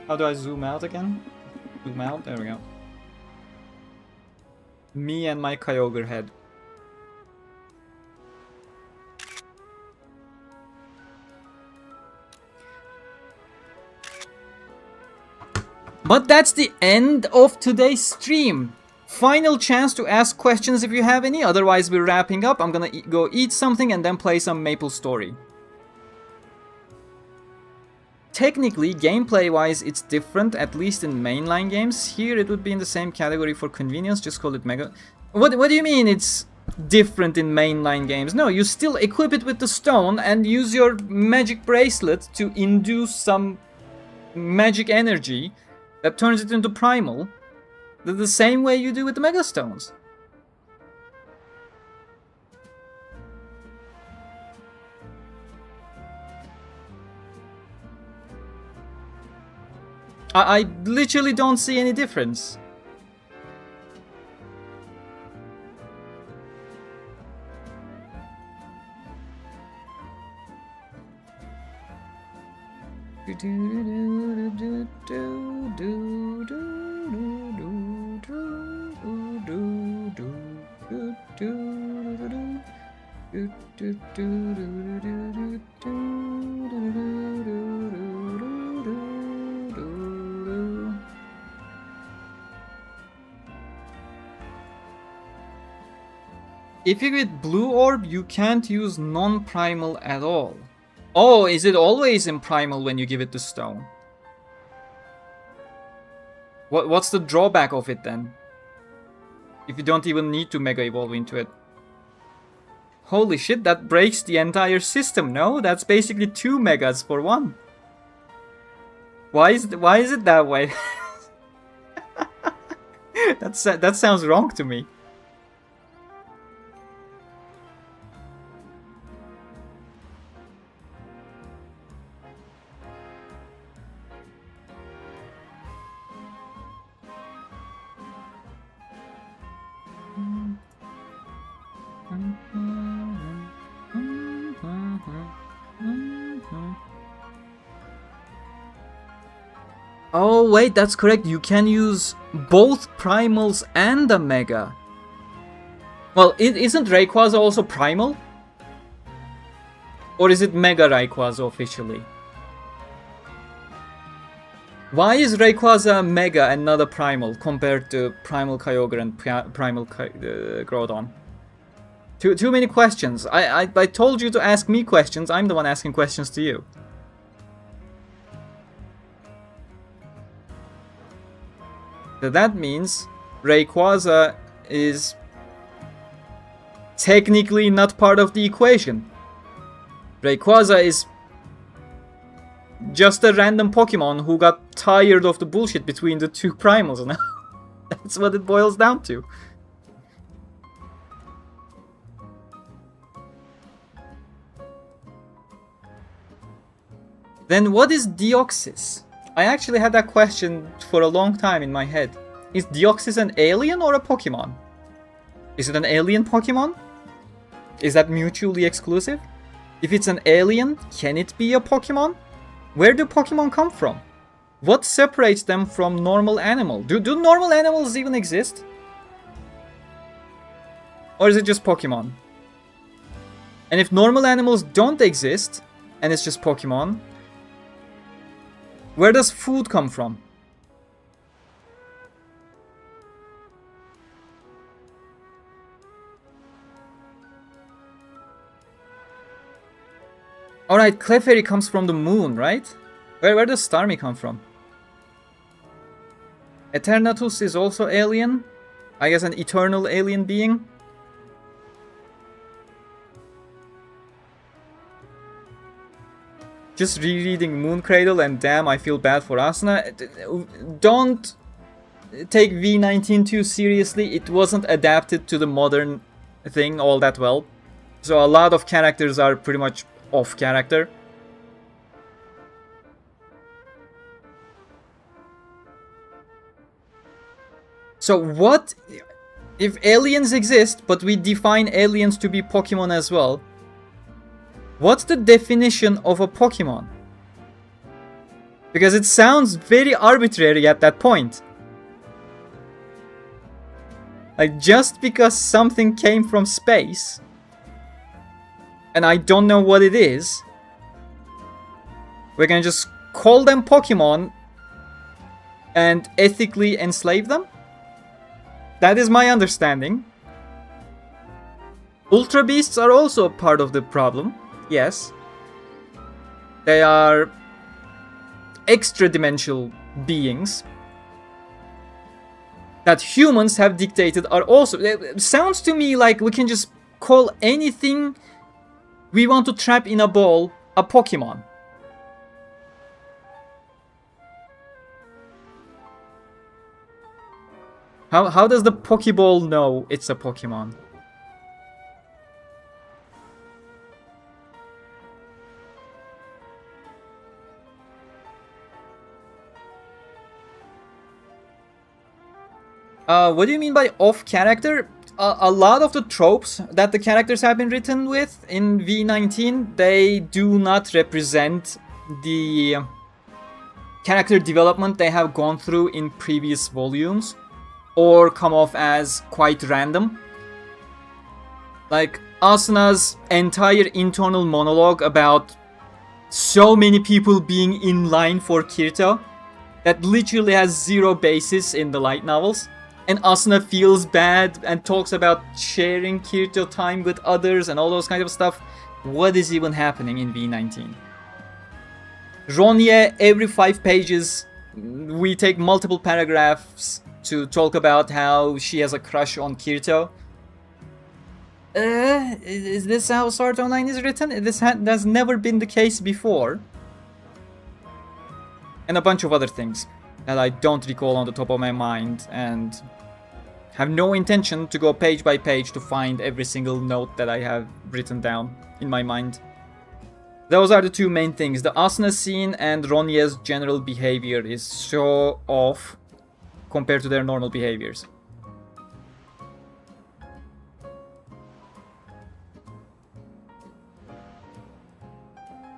Speaker 1: How do I zoom out again? Zoom out, there we go. Me and my Kyogre head. But that's the end of today's stream. Final chance to ask questions if you have any, otherwise we're wrapping up. I'm gonna go eat something and then play some Maple Story. Technically, gameplay-wise, it's different, at least in mainline games. Here, it would be in the same category for convenience, just call it Mega... What do you mean it's different in mainline games? No, you still equip it with the stone and use your magic bracelet to induce some magic energy that turns it into primal. The same way you do with the Mega Stones. I literally don't see any difference. If you get blue orb, you can't use non-primal at all. Oh, is it always in primal when you give it the stone? What's the drawback of it then? If you don't even need to Mega Evolve into it. Holy shit, that breaks the entire system, no? That's basically 2 Megas for 1. Why is it that way? That sounds wrong to me. Oh wait, that's correct. You can use both primals and a Mega. Well, isn't Rayquaza also primal? Or is it Mega Rayquaza officially? Why is Rayquaza Mega and not a primal compared to Primal Kyogre and Primal Groudon? Too many questions. I told you to ask me questions. I'm the one asking questions to you. So that means Rayquaza is technically not part of the equation. Rayquaza is just a random Pokemon who got tired of the bullshit between the 2 primals now. That's what it boils down to. Then what is Deoxys? I actually had that question for a long time in my head. Is Deoxys an alien or a Pokemon? Is it an alien Pokemon? Is that mutually exclusive? If it's an alien, can it be a Pokemon? Where do Pokemon come from? What separates them from normal animal? Do normal animals even exist? Or is it just Pokemon? And if normal animals don't exist, and it's just Pokemon, Where does food come from? Alright, Clefairy comes from the moon, right? Where does Starmie come from? Eternatus is also alien. I guess an eternal alien being. Just rereading Moon Cradle and damn, I feel bad for Asuna. Don't take V19 too seriously. It wasn't adapted to the modern thing all that well. So a lot of characters are pretty much off character. So what if aliens exist, but we define aliens to be Pokemon as well? What's the definition of a Pokemon? Because it sounds very arbitrary at that point. Like, just because something came from space, and I don't know what it is, we're gonna just call them Pokemon and ethically enslave them? That is my understanding. Ultra Beasts are also part of the problem. Yes. They are extra-dimensional beings that humans have dictated are also... It sounds to me like we can just call anything we want to trap in a ball a Pokemon. How does the Pokeball know it's a Pokemon? What do you mean by off character? A lot of the tropes that the characters have been written with in V19, they do not represent the character development they have gone through in previous volumes, or come off as quite random. Like Asuna's entire internal monologue about so many people being in line for Kirito, that literally has zero basis in the light novels. And Asuna feels bad and talks about sharing Kirito time with others and all those kinds of stuff. What is even happening in V19? Ronye, every 5 pages, we take multiple paragraphs to talk about how she has a crush on Kirito. Is this how Sword Online is written? This has never been the case before. And a bunch of other things that I don't recall on the top of my mind, and have no intention to go page by page to find every single note that I have written down in my mind. Those are the two main things. The Asuna scene and Ronye's general behavior is so off compared to their normal behaviors.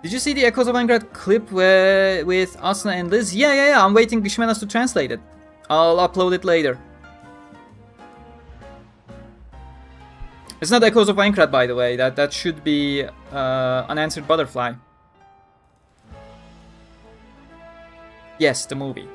Speaker 1: Did you see the Echoes of Aincrad clip with Asuna and Liz? Yeah. I'm waiting Gishmenas to translate it. I'll upload it later. It's not Echoes of Aincrad, by the way. That should be Unanswered Butterfly. Yes, the movie.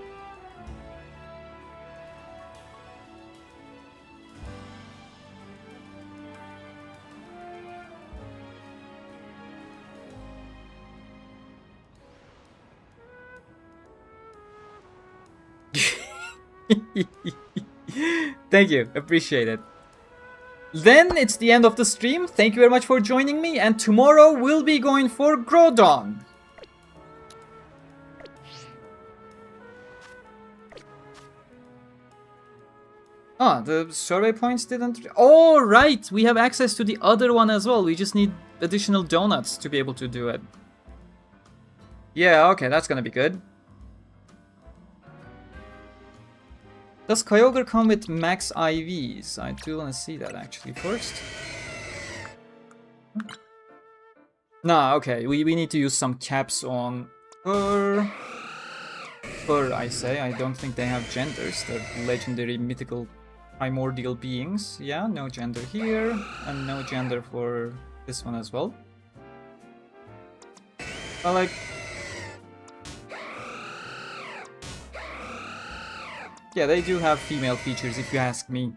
Speaker 1: Thank you, appreciate it. Then it's the end of the stream. Thank you very much for joining me, and tomorrow we'll be going for Groudon. Ah, the survey points didn't... Oh, right! We have access to the other one as well. We just need additional donuts to be able to do it. Yeah, okay, that's gonna be good. Does Kyogre come with max IVs? I do want to see that actually first. Nah, okay, we need to use some caps on her. I say. I don't think they have genders. They're legendary, mythical, primordial beings. Yeah, no gender here, and no gender for this one as well. yeah, they do have female features if you ask me.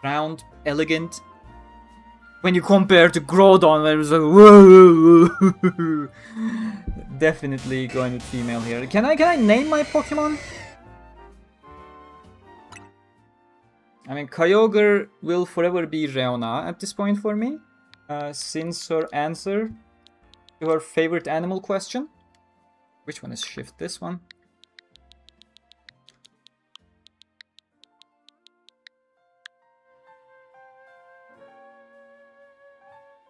Speaker 1: Round, elegant. When you compare to Groudon, where it was like, whoa. Definitely going with female here. Can I name my Pokemon? I mean, Kyogre will forever be Reona at this point for me, since her answer to her favorite animal question. Which one is shift? This one.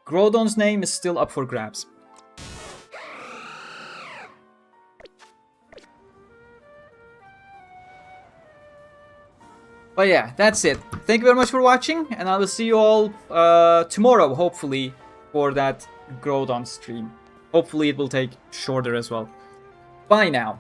Speaker 1: Groudon's name is still up for grabs. But yeah, that's it. Thank you very much for watching, and I will see you all tomorrow, hopefully, for that Groudon stream. Hopefully it will take shorter as well. Bye now.